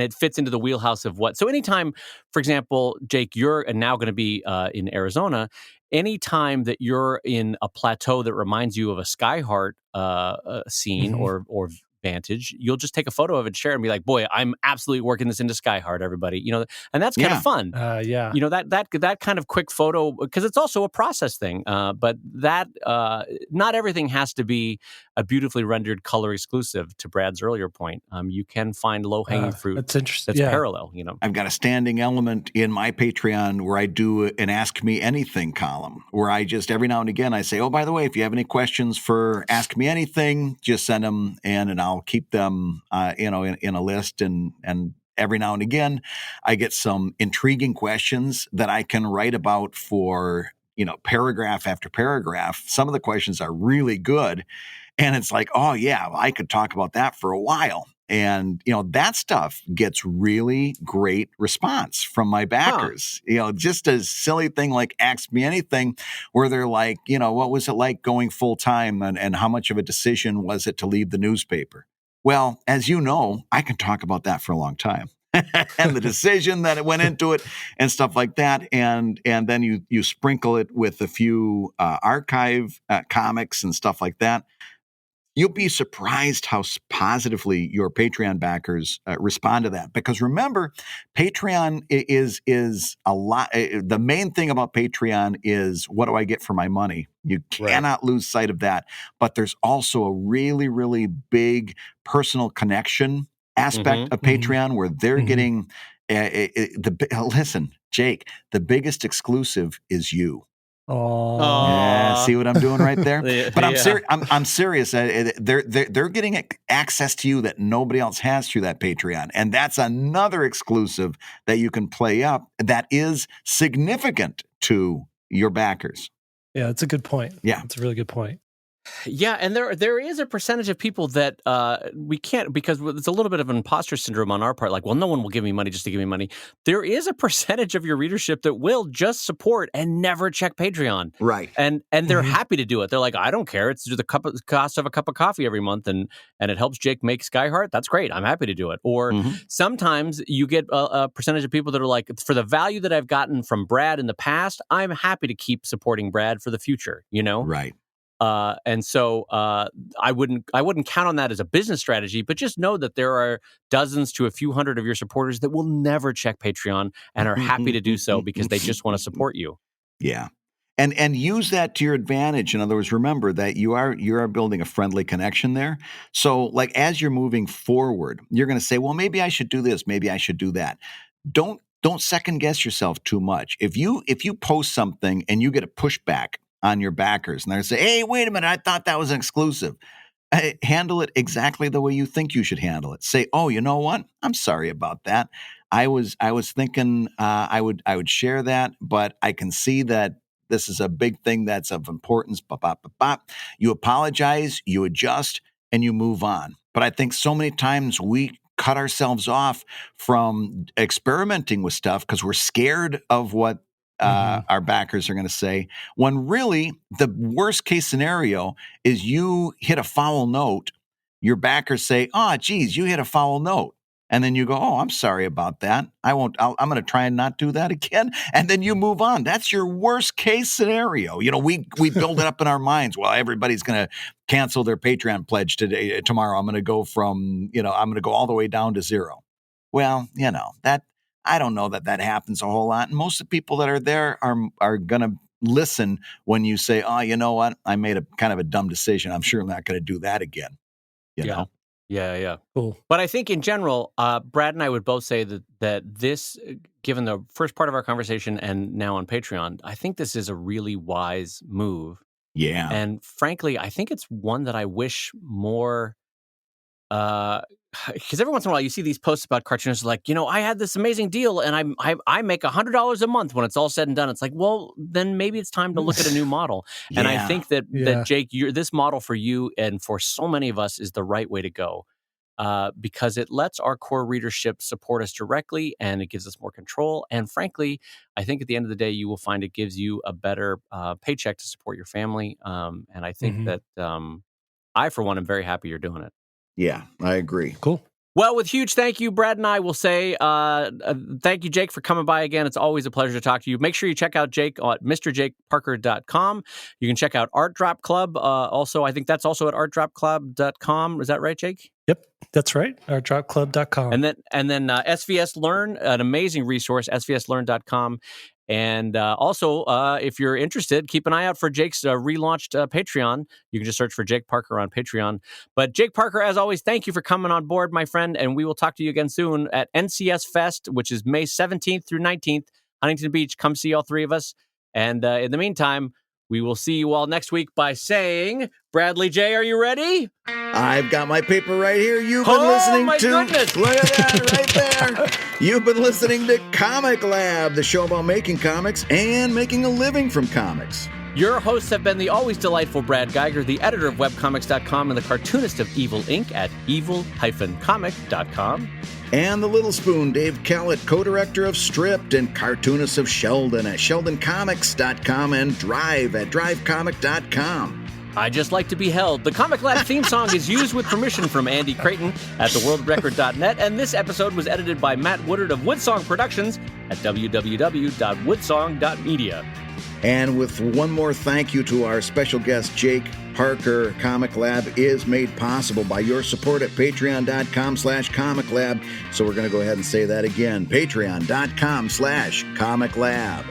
it fits into the wheelhouse of what. So anytime, for example, Jake, you're now going to be in Arizona, anytime that you're in a plateau that reminds you of a Skyheart scene or vantage, you'll just take a photo of it, share it, and be like, boy, I'm absolutely working this into Skyheart, everybody. You know, and that's kind of fun. You know, that kind of quick photo, because it's also a process thing. But that not everything has to be a beautifully rendered color exclusive, to Brad's earlier point. You can find low-hanging fruit that's interesting. that's parallel, you know. I've got a standing element in my Patreon where I do an Ask Me Anything column, where I just every now and again I say, oh, by the way, if you have any questions for Ask Me Anything, just send them in and I'll keep them in a list. And every now and again, I get some intriguing questions that I can write about for, paragraph after paragraph. Some of the questions are really good. And it's like, oh, yeah, I could talk about that for a while. And, that stuff gets really great response from my backers. Just a silly thing like Ask Me Anything, where they're like, what was it like going full time and how much of a decision was it to leave the newspaper? Well, as you know, I can talk about that for a long time. And the decision that it went into it and stuff like that. And then you sprinkle it with a few archive comics and stuff like that. You'll be surprised how positively your Patreon backers respond to that. Because remember, Patreon is a lot. The main thing about Patreon is, what do I get for my money? You cannot lose sight of that. But there's also a really, really big personal connection aspect of Patreon where they're getting listen, Jake, the biggest exclusive is you. Oh, yeah! See what I'm doing right there? But I'm serious. I'm serious. They're getting access to you that nobody else has through that Patreon, and that's another exclusive that you can play up that is significant to your backers. Yeah, that's a good point. Yeah, it's a really good point. Yeah, and there is a percentage of people that we can't, because it's a little bit of an imposter syndrome on our part. Like, well, no one will give me money just to give me money. There is a percentage of your readership that will just support and never check Patreon. Right. And they're happy to do it. They're like, I don't care. It's the cost of a cup of coffee every month, and it helps Jake make Skyheart. That's great. I'm happy to do it. Or sometimes you get a percentage of people that are like, for the value that I've gotten from Brad in the past, I'm happy to keep supporting Brad for the future, Right. And so I wouldn't count on that as a business strategy, but just know that there are dozens to a few hundred of your supporters that will never check Patreon and are happy to do so because they just want to support you. Yeah. And use that to your advantage. In other words, remember that you are building a friendly connection there. So like as you're moving forward, you're going to say, well, maybe I should do this, maybe I should do that. Don't second guess yourself too much. If you post something and you get a pushback on your backers and they're say, hey, wait a minute, I thought that was an exclusive. Handle it exactly the way you think you should handle it. Say, oh, you know what? I'm sorry about that. I was thinking I would share that, but I can see that this is a big thing that's of importance. Bop, bop, bop, bop. You apologize, you adjust, and you move on. But I think so many times we cut ourselves off from experimenting with stuff because we're scared of what our backers are going to say, when really the worst case scenario is you hit a foul note, your backers say, oh, geez, you hit a foul note. And then you go, oh, I'm sorry about that. I'm going to try and not do that again. And then you move on. That's your worst case scenario. We build it up in our minds. Well, everybody's going to cancel their Patreon pledge tomorrow. I'm going to go I'm going to go all the way down to 0. Well, that I don't know that happens a whole lot. And most of the people that are there are going to listen when you say, oh, you know what? I made a kind of a dumb decision. I'm sure I'm not going to do that again. You know? Yeah. Cool. But I think in general, Brad and I would both say that this, given the first part of our conversation and now on Patreon, I think this is a really wise move. Yeah. And frankly, I think it's one that I wish more, because every once in a while you see these posts about cartoonists like, I had this amazing deal and I make $100 a month when it's all said and done. It's like, well, then maybe it's time to look at a new model. Yeah. And I think that Jake, this model for you and for so many of us is the right way to go, because it lets our core readership support us directly and it gives us more control. And frankly, I think at the end of the day, you will find it gives you a better paycheck to support your family. And I think that I, for one, am very happy you're doing it. Yeah, I agree. Cool. Well, with huge thank you, Brad and I will say thank you, Jake, for coming by again. It's always a pleasure to talk to you. Make sure you check out Jake at MrJakeParker.com. You can check out Art Drop Club. Also, I think that's also at ArtDropClub.com. Is that right, Jake? Yep, that's right. ArtDropClub.com. And then SVS Learn, an amazing resource, SVSLearn.com. And also, if you're interested, keep an eye out for Jake's relaunched Patreon. You can just search for Jake Parker on Patreon. But Jake Parker, as always, thank you for coming on board, my friend. And we will talk to you again soon at NCS Fest, which is May 17th through 19th, Huntington Beach. Come see all three of us. And in the meantime, we will see you all next week by saying, Bradley J., are you ready? I've got my paper right here. You've been listening to... Goodness. Look at that right there. You've been listening to Comic Lab, the show about making comics and making a living from comics. Your hosts have been the always delightful Brad Geiger, the editor of webcomics.com and the cartoonist of Evil Inc. at evil-comic.com. And the Little Spoon, Dave Callett, co-director of Stripped and cartoonist of Sheldon at sheldoncomics.com and Drive at drivecomic.com. I Just Like to Be Held. The Comic Lab theme song is used with permission from Andy Creighton at theworldrecord.net, and this episode was edited by Matt Woodard of Woodsong Productions at www.woodsong.media. And with one more thank you to our special guest, Jake Parker. Comic Lab is made possible by your support at patreon.com/Comic Lab. So we're going to go ahead and say that again, patreon.com/Comic Lab.